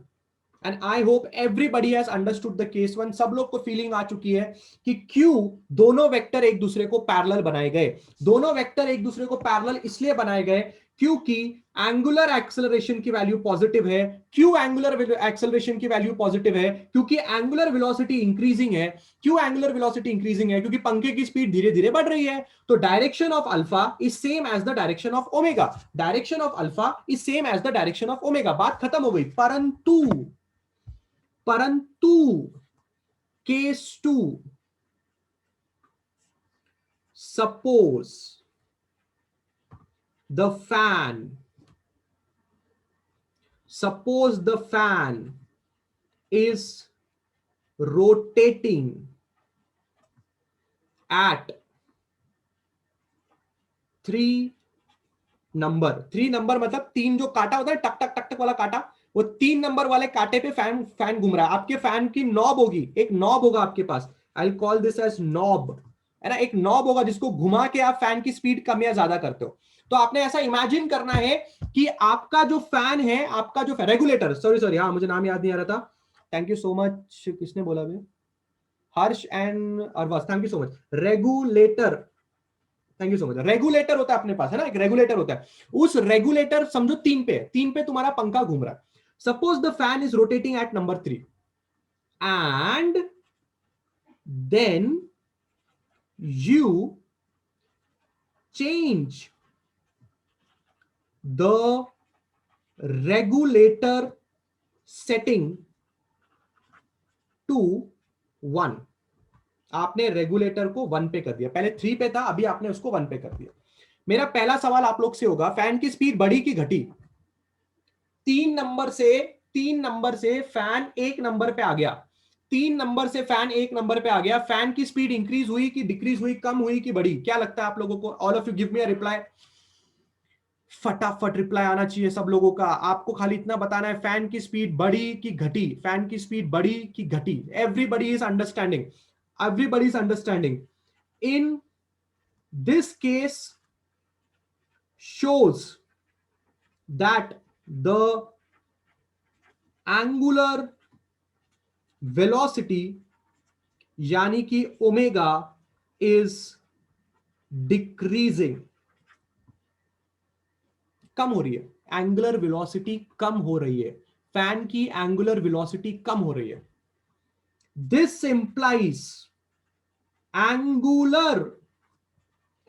and I hope everybody has understood the case 1। सब लोग को फीलिंग आ चुकी है कि क्यों दोनों वेक्टर एक दूसरे को पैरेलल बनाए गए। दोनों वेक्टर एक दूसरे को पैरेलल इसलिए बनाए गए क्योंकि एंगुलर एक्सेलरेशन की वैल्यू पॉजिटिव है। क्यों एंगुलर एक्सेलरेशन की वैल्यू पॉजिटिव है? क्योंकि एंगुलर वेलोसिटी इंक्रीजिंग है। क्यों एंगुलर वेलोसिटी इंक्रीजिंग है? क्योंकि पंखे की स्पीड धीरे धीरे बढ़ रही है। तो direction of alpha is same as the direction of omega. Direction of alpha is same as the direction of omega. बात खत्म हो गई। परंतु case 2, suppose the fan is rotating at 3 number मतलब 3 जो कांटा होता है, टक टक टक टक वाला कांटा, वो 3 नंबर वाले कांटे पे फैन घूम रहा है। आपके फैन की नॉब होगी, एक नॉब होगा आपके पास, I call this as knob, है ना? एक नॉब होगा जिसको घुमा के आप फैन की स्पीड कम या ज्यादा करते हो। तो आपने ऐसा इमेजिन करना है कि आपका जो फैन है, आपका जो रेगुलेटर, सॉरी हाँ मुझे नाम याद नहीं आ रहा था, थैंक यू सो मच, किसने बोला भाई? Harsh and Arvas, thank you so much. Regulator, thank you so much. Regulator होता है अपने पास, है ना? एक रेगुलेटर होता है। उस रेगुलेटर समझो 3 पे, 3 पे तुम्हारा पंखा घूम रहा है। Suppose the fan is rotating at number 3 and then you change the regulator setting to 1। आपने रेगुलेटर को 1 पे कर दिया, पहले 3 पे था, अभी आपने उसको 1 पे कर दिया। मेरा पहला सवाल आप लोग से होगा, फैन की स्पीड बढ़ी कि घटी? 3 नंबर से फैन 1 नंबर पे आ गया, 3 नंबर से फैन 1 नंबर पे आ गया। फैन की स्पीड इंक्रीज हुई कि डिक्रीज हुई, कम हुई कि बढ़ी? क्या लगता है आप लोगों को? All of you give me a reply. फटाफट रिप्लाई आना चाहिए सब लोगों का। आपको खाली इतना बताना है, फैन की स्पीड बढ़ी कि घटी? फैन की स्पीड बढ़ी कि घटी? Everybody is understanding, everybody is understanding. In this case shows that the angular velocity यानी कि ओमेगा इज डिक्रीजिंग, कम हो रही है। एंगुलर वेलोसिटी कम हो रही है, फैन की एंगुलर वेलोसिटी कम हो रही है। दिस इंप्लाइज एंगुलर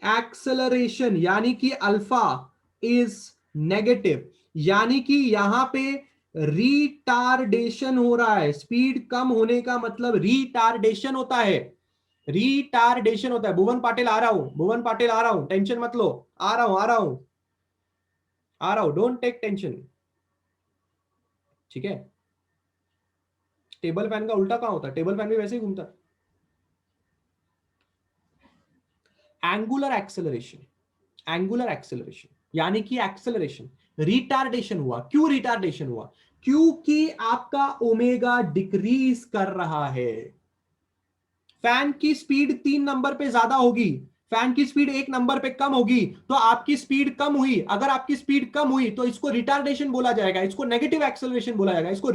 एक्सेलरेशन यानी कि अल्फा इज नेगेटिव, यानी कि यहां पे रिटार्डेशन हो रहा है। स्पीड कम होने का मतलब रिटार्डेशन होता है, रिटार्डेशन होता है। भुवन पाटिल आ रहा हूं, भुवन पाटिल आ रहा हूं, टेंशन मत लो, आ रहा हूं आ रहा हूं आ रहा हूं, डोंट टेक टेंशन, ठीक है? टेबल फैन का उल्टा कहां होता है? टेबल फैन भी वैसे ही घूमता है। एंगुलर एक्सेलरेशन, एंगुलर एक्सेलरेशन यानी कि एक्सेलरेशन, रिटार्डेशन हुआ। क्यों रिटार्डेशन हुआ? क्योंकि आपका ओमेगा डिक्रीज कर रहा है। फैन की स्पीड 3 नंबर पे ज्यादा होगी, फैन की स्पीड एक नंबर पे कम होगी तो आपकी स्पीड कम हुई। अगर आपकी स्पीड कम हुई तो इसको रिटार्डेशन बोला जाएगा, इसको नेगेटिव एक्सेलरेशन बोला जाएगा, इसको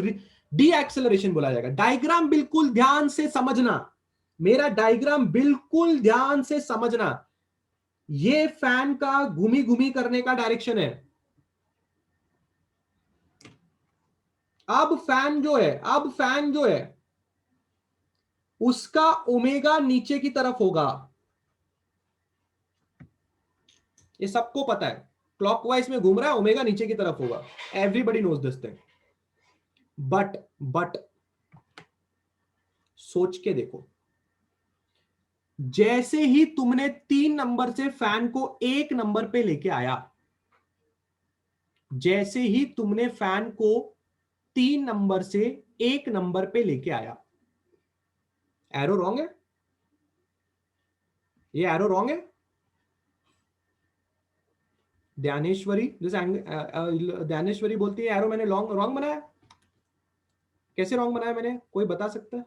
डी एक्सेलरेशन बोला जाएगा। डायग्राम बिल्कुल ध्यान से समझना, मेरा डायग्राम बिल्कुल ध्यान से समझना। ये फैन का घूमी घूमी करने का डायरेक्शन है। अब फैन जो है उसका ओमेगा नीचे की तरफ होगा, ये सबको पता है। क्लॉकवाइज में घूम रहा है, ओमेगा नीचे की तरफ होगा, everybody knows this thing. But सोच के देखो, जैसे ही तुमने 3 नंबर से फैन को 1 नंबर पे लेके आया, जैसे ही तुमने फैन को 3 नंबर से 1 नंबर पे लेके आया, एरो रॉन्ग है, ये एरो रॉन्ग है। ध्यानेश्वरी ध्यानेश्वरी बोलती है एरो मैंने रॉन्ग बनाया। कैसे रॉन्ग बनाया मैंने, कोई बता सकता है?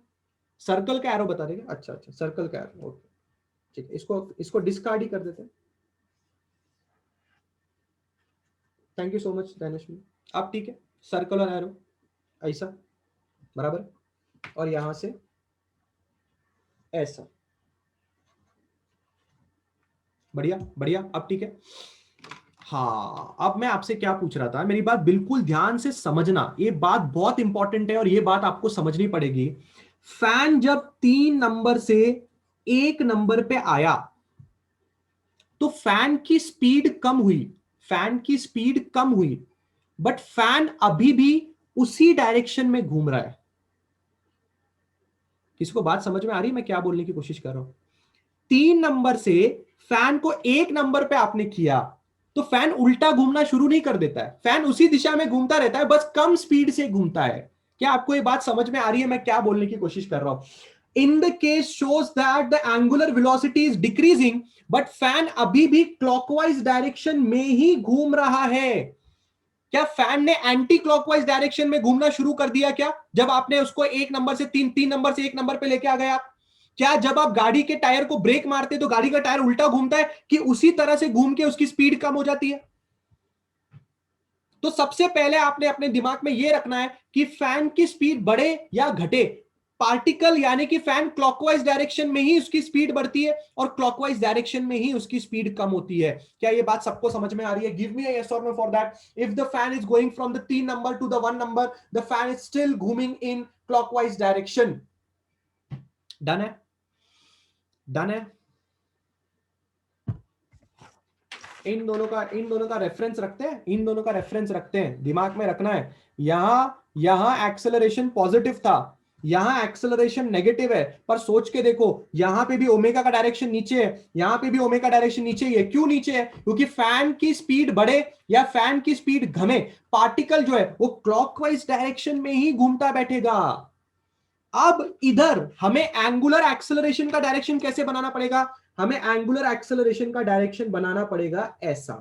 सर्कल का एरो बता देगा। अच्छा सर्कल का एरो, ओके ठीक है, इसको डिस्कार्ड ही कर देते हैं। Thank you so much Dhyaneshwari. अब ठीक है, सर्कल और एरो ऐसा बराबर, और यहां से ऐसा, बढ़िया बढ़िया। अब ठीक है। हाँ, अब मैं आपसे क्या पूछ रहा था, मेरी बात बिल्कुल ध्यान से समझना, ये बात बहुत इंपॉर्टेंट है और ये बात आपको समझनी पड़ेगी। फैन जब 3 नंबर से 1 नंबर पे आया तो फैन की स्पीड कम हुई, फैन की स्पीड कम हुई, बट फैन अभी भी उसी डायरेक्शन में घूम रहा है। किसको बात समझ में आ रही है मैं क्या बोलने की कोशिश कर रहा हूं? 3 नंबर से फैन को 1 नंबर पे आपने किया तो फैन उल्टा घूमना शुरू नहीं कर देता है, फैन उसी दिशा में घूमता रहता है, बस कम स्पीड से घूमता है। क्या आपको ये बात समझ में आ रही है मैं क्या बोलने की कोशिश कर रहा हूं? In the case shows that the angular velocity is decreasing but fan अभी भी क्लॉकवाइज डायरेक्शन में ही घूम रहा है। क्या फैन ने एंटी क्लॉकवाइज डायरेक्शन में घूमना शुरू कर दिया क्या, जब आपने उसको 1 नंबर से 3 नंबर से 1 नंबर पे लेके आ गए आप? क्या जब आप गाड़ी के टायर को ब्रेक मारते तो गाड़ी का टायर उल्टा घूमता है कि उसी तरह से घूम के उसकी स्पीड कम हो जाती है? तो सबसे पहले आपने अपने दिमाग में यह रखना है कि फैन की स्पीड बढ़े या घटे, पार्टिकल यानी कि फैन क्लॉकवाइज डायरेक्शन में ही उसकी स्पीड बढ़ती है और क्लॉकवाइज डायरेक्शन में ही उसकी स्पीड कम होती है। क्या ये बात सबको समझ में आ रही है? Give me a yes or no for that. If the fan is going from the 3 number to the 1 number, the fan is still घूमिंग in clockwise direction. Done है, डन है। इन दोनों का रेफरेंस रखते हैं, इन दोनों का रेफरेंस रखते हैं, दिमाग में रखना है। यहां एक्सेलरेशन पॉजिटिव था, यहां एक्सेलरेशन नेगेटिव है, पर सोच के देखो यहां पे भी ओमेगा का डायरेक्शन नीचे है, यहां पे भी ओमेगा डायरेक्शन नीचे ही है। क्यों नीचे है? क्योंकि फैन की स्पीड बढ़े या फैन की स्पीड घमे, पार्टिकल जो है वो क्लॉकवाइज डायरेक्शन में ही घूमता बैठेगा। अब इधर हमें एंगुलर एक्सेलरेशन का डायरेक्शन कैसे बनाना पड़ेगा? हमें एंगुलर एक्सेलरेशन का डायरेक्शन बनाना पड़ेगा ऐसा।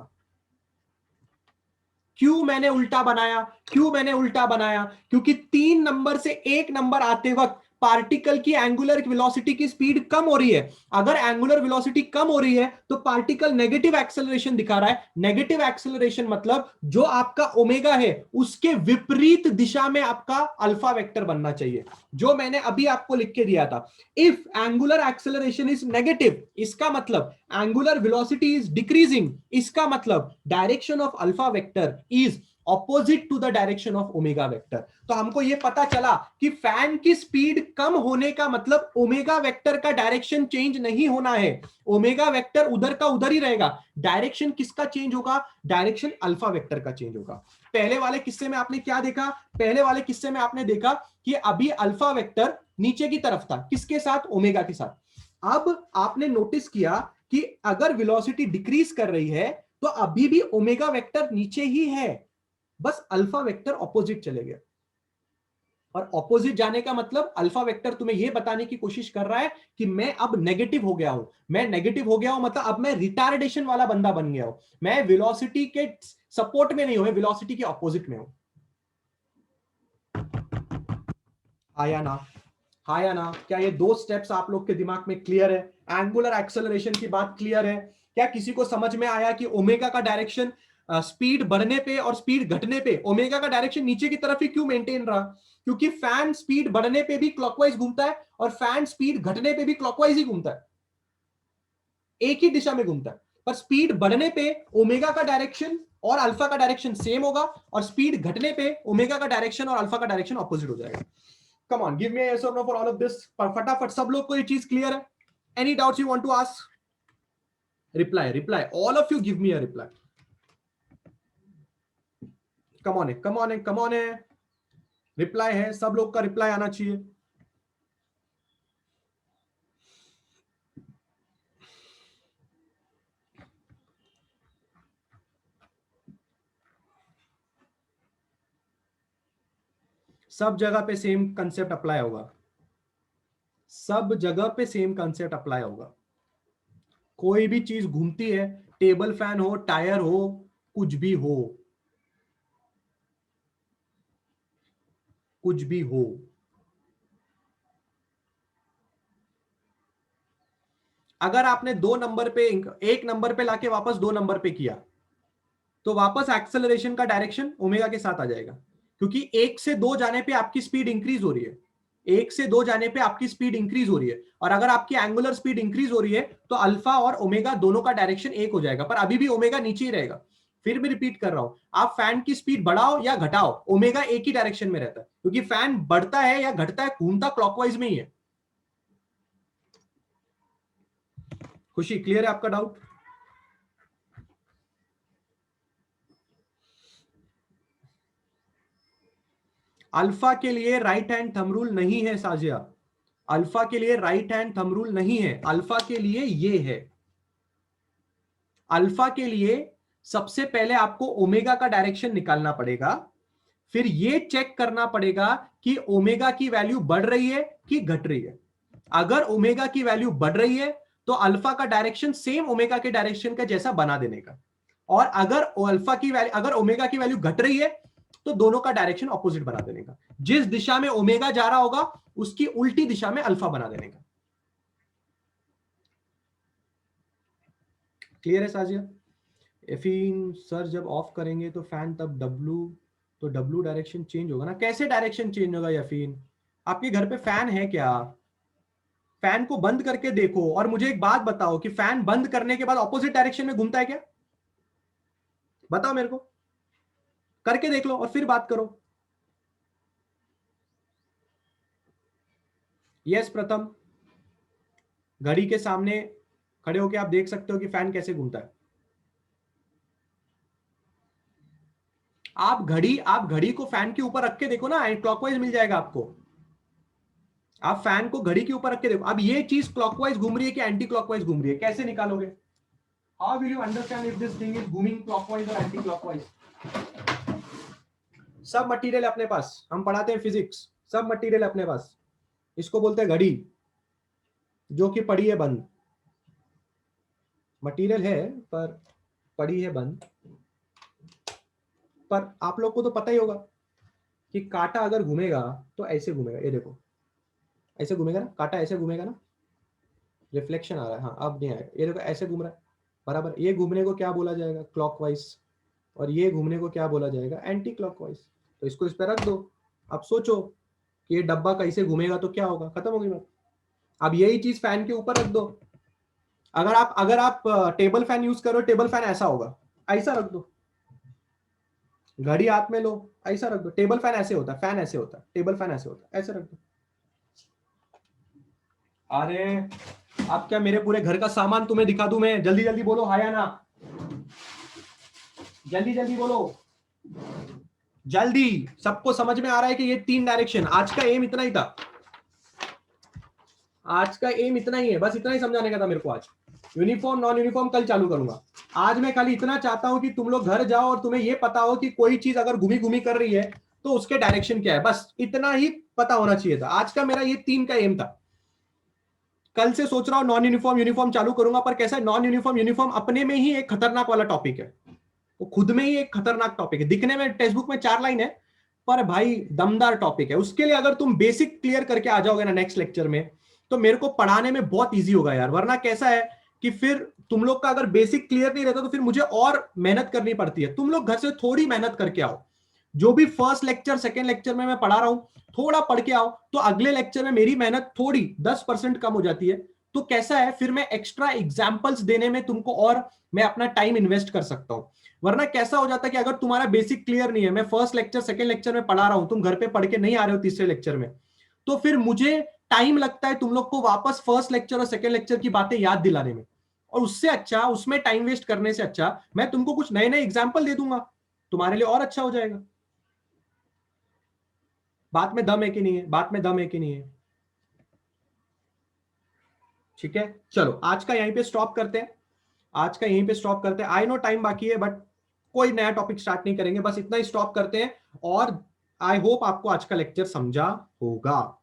क्यों मैंने उल्टा बनाया? क्योंकि 3 नंबर से 1 नंबर आते वक्त पार्टिकल की एंगुलर वेलोसिटी की स्पीड कम हो रही है। अगर एंगुलर वेलोसिटी कम हो रही है तो पार्टिकल नेगेटिव एक्सेलरेशन दिखा रहा है। नेगेटिव एक्सेलरेशन मतलब जो आपका ओमेगा है उसके विपरीत दिशा में आपका अल्फा वेक्टर बनना चाहिए, जो मैंने अभी आपको लिख के दिया था। If angular acceleration is negative, इसका मतलब एंगुलर वेलोसिटी इज डिक्रीजिंग, इसका मतलब direction of alpha vector is opposite to the direction of omega vector. तो हमको यह पता चला कि फैन की स्पीड कम होने का मतलब ओमेगा वेक्टर का डायरेक्शन चेंज नहीं होना है, ओमेगा वेक्टर उधर का उधर ही रहेगा। डायरेक्शन किसका चेंज होगा? डायरेक्शन अल्फा वेक्टर का चेंज होगा। पहले वाले किस्से में आपने क्या देखा? पहले वाले किस्से में आपने देखा कि अभी अल्फा वेक्टर नीचे की तरफ था, किसके साथ? ओमेगा के साथ। अब आपने नोटिस किया कि अगर वेलोसिटी डिक्रीज कर रही है तो अभी भी ओमेगा वेक्टर नीचे ही है, बस अल्फा वेक्टर ऑपोजिट चले गए। और ऑपोजिट जाने का मतलब अल्फा वेक्टर तुम्हें यह बताने की कोशिश कर रहा है कि मैं अब नेगेटिव हो गया हूं। मैं नेगेटिव हो गया हूं मतलब अब मैं रिटार्डेशन वाला बंदा बन गया हूं, मैं वेलोसिटी के सपोर्ट में नहीं हूं, मैं वेलोसिटी के ऑपोजिट में हूं। हाँ या ना? हाँ या ना? क्या ये 2 स्टेप्स आप लोग के दिमाग में क्लियर है? एंगुलर एक्सेलरेशन की बात क्लियर है? क्या किसी को समझ में आया कि ओमेगा का डायरेक्शन स्पीड बढ़ने पे और स्पीड घटने पे ओमेगा का डायरेक्शन नीचे की तरफ ही क्यों मेंटेन रहा? क्योंकि फैन स्पीड बढ़ने पे भी क्लॉकवाइज घूमता है और फैन स्पीड घटने पे भी क्लॉकवाइज ही घूमता है, एक ही दिशा में घूमता है। पर स्पीड बढ़ने पे ओमेगा का डायरेक्शन और अल्फा का डायरेक्शन सेम होगा और स्पीड घटने पे ओमेगा का डायरेक्शन और अल्फा का डायरेक्शन ऑपोजिट हो जाएगा। Come on, give me yes और no for all of this. फटाफट सब लोग को ये चीज क्लियर है? Any doubts you want to ask? Reply all of you, give me a reply. Come on है, रिप्लाई है, सब लोग का रिप्लाई आना चाहिए। सब जगह पे सेम कंसेप्ट अप्लाई होगा, सब जगह पे सेम कंसेप्ट अप्लाई होगा। कोई भी चीज घूमती है, टेबल फैन हो, टायर हो, कुछ भी हो, कुछ भी हो, अगर आपने 2 नंबर पे 1 नंबर पे लाके वापस 2 नंबर पे किया तो वापस एक्सेलरेशन का डायरेक्शन ओमेगा के साथ आ जाएगा, क्योंकि 1 से 2 जाने पे आपकी स्पीड इंक्रीज हो रही है, 1 से 2 जाने पे आपकी स्पीड इंक्रीज हो रही है, और अगर आपकी एंगुलर स्पीड इंक्रीज हो रही है तो अल्फा और ओमेगा दोनों का डायरेक्शन एक हो जाएगा, पर अभी भी ओमेगा नीचे ही रहेगा। फिर भी रिपीट कर रहा हूं, आप फैन की स्पीड बढ़ाओ या घटाओ, ओमेगा एक ही डायरेक्शन में रहता है, क्योंकि फैन बढ़ता है या घटता है, घूमता क्लॉकवाइज में ही है। खुशी, क्लियर है आपका डाउट? अल्फा के लिए राइट हैंड थंब रूल नहीं है साजिया, अल्फा के लिए राइट हैंड थंब रूल नहीं है, अल्फा के लिए ये है। अल्फा के लिए सबसे पहले आपको ओमेगा का डायरेक्शन निकालना पड़ेगा, फिर ये चेक करना पड़ेगा कि ओमेगा की वैल्यू बढ़ रही है कि घट रही है। अगर ओमेगा की वैल्यू बढ़ रही है तो अल्फा का डायरेक्शन सेम ओमेगा के डायरेक्शन का जैसा बना देने का, और अगर अल्फा की वैल्यू, अगर ओमेगा की वैल्यू घट रही है तो दोनों का डायरेक्शन ऑपोजिट बना देने का, जिस दिशा में ओमेगा जा रहा होगा उसकी उल्टी दिशा में अल्फा बना देने का। क्लियर है साजिया? एफिन सर जब ऑफ करेंगे तो फैन तब डब्लू, तो डब्लू डायरेक्शन चेंज होगा ना? कैसे डायरेक्शन चेंज होगा यफीन? आपके घर पे फैन है क्या? फैन को बंद करके देखो और मुझे एक बात बताओ कि फैन बंद करने के बाद ऑपोजिट डायरेक्शन में घूमता है क्या? बताओ मेरे को, करके देख लो और फिर बात करो। यस प्रथम, घड़ी के सामने खड़े होकर आप देख सकते हो कि फैन कैसे घूमता है। आप घड़ी को फैन के ऊपर रख के देखो ना, क्लॉकवाइज मिल जाएगा आपको। आप फैन को घड़ी के ऊपर रख के देखो, अब ये चीज क्लॉकवाइज घूम रही है कि एंटी क्लॉकवाइज घूम रही है, कैसे निकालोगे? How will you understand if this thing is घूमिंग क्लॉकवाइज और एंटी क्लॉकवाइज? सब मटेरियल अपने पास, हम पढ़ाते हैं फिजिक्स, सब मटेरियल अपने पास। इसको बोलते हैं घड़ी, जो कि पड़ी है बंद, मटेरियल है पर पड़ी है बंद। पर आप लोग को तो पता ही होगा कि कांटा अगर घूमेगा तो ऐसे घूमेगा, ये देखो ऐसे घूमेगा ना, कांटा ऐसे घूमेगा ना, रिफ्लेक्शन आ रहा है, हाँ अब नहीं आएगा, ये देखो ऐसे घूम रहा है बराबर। ये घूमने को क्या बोला जाएगा? क्लॉकवाइज। और ये घूमने को क्या बोला जाएगा? Anti clockwise. तो इसको इस पर रख दो, अब सोचो कि ये डब्बा कैसे घूमेगा तो क्या होगा, खत्म होगी बात। अब यही चीज फैन के ऊपर रख दो, अगर आप टेबल फैन यूज करो, टेबल फैन ऐसा होगा, ऐसा रख दो। घड़ी हाथ में लो, ऐसा रख दो, टेबल फैन ऐसे होता है, फैन ऐसे होता है, टेबल फैन ऐसे होता है, ऐसे रख दो। अरे अब क्या मेरे पूरे घर का सामान तुम्हें दिखा दूं मैं? जल्दी जल्दी बोलो हाँ या ना, जल्दी जल्दी बोलो, जल्दी। सबको समझ में आ रहा है कि ये 3 डायरेक्शन, आज का एम इतना ही था, आज का एम इतना ही है, बस इतना ही समझाने का था मेरे को आज। यूनिफॉर्म नॉन यूनिफॉर्म कल चालू करूंगा, आज मैं खाली इतना चाहता हूं कि तुम लोग घर जाओ और तुम्हें यह पता हो कि कोई चीज अगर घूमी घूमी कर रही है तो उसके डायरेक्शन क्या है, बस इतना ही पता होना चाहिए था। आज का मेरा ये 3 का एम था। कल से सोच रहा हूं नॉन यूनिफॉर्म यूनिफॉर्म चालू करूंगा, पर कैसा है, नॉन यूनिफॉर्म यूनिफॉर्म अपने में ही एक खतरनाक वाला टॉपिक है, वो खुद में ही एक खतरनाक टॉपिक है। दिखने में टेक्स्ट बुक में 4 लाइन है, पर भाई दमदार टॉपिक है। उसके लिए अगर तुम बेसिक क्लियर करके आ जाओगे ना नेक्स्ट लेक्चर में, तो मेरे को पढ़ाने में बहुत ईजी होगा यार। वरना कैसा है कि फिर तुम लोग का अगर बेसिक क्लियर नहीं रहता तो फिर मुझे और मेहनत करनी पड़ती है। तुम लोग घर से थोड़ी मेहनत करके आओ, जो भी फर्स्ट लेक्चर सेकेंड लेक्चर में मैं पढ़ा रहा हूं थोड़ा पढ़ के आओ, तो अगले लेक्चर में मेरी मेहनत थोड़ी 10% कम हो जाती है। तो कैसा है, फिर मैं एक्स्ट्रा एग्जाम्पल्स देने में तुमको और मैं अपना टाइम इन्वेस्ट कर सकता हूं। वरना कैसा हो जाता है कि अगर तुम्हारा बेसिक क्लियर नहीं है, मैं फर्स्ट लेक्चर सेकेंड लेक्चर में पढ़ा रहा हूं, तुम घर पे पढ़ के नहीं आ रहे हो तीसरे लेक्चर में, तो फिर मुझे टाइम लगता है तुम लोग को वापस फर्स्ट लेक्चर और सेकेंड लेक्चर की बातें याद दिलाने में। और उससे अच्छा, उसमें टाइम वेस्ट करने से अच्छा मैं तुमको कुछ नए नए एग्जाम्पल दे दूंगा, तुम्हारे लिए और अच्छा हो जाएगा। बात में दम है कि नहीं है? बात में दम है कि नहीं है? ठीक है, चलो आज का यहीं पे स्टॉप करते हैं। आज का यहीं पे स्टॉप करते हैं। आई नो टाइम बाकी है, बट कोई नया टॉपिक स्टार्ट नहीं करेंगे, बस इतना ही स्टॉप करते हैं। और आई होप आपको आज का लेक्चर समझा होगा।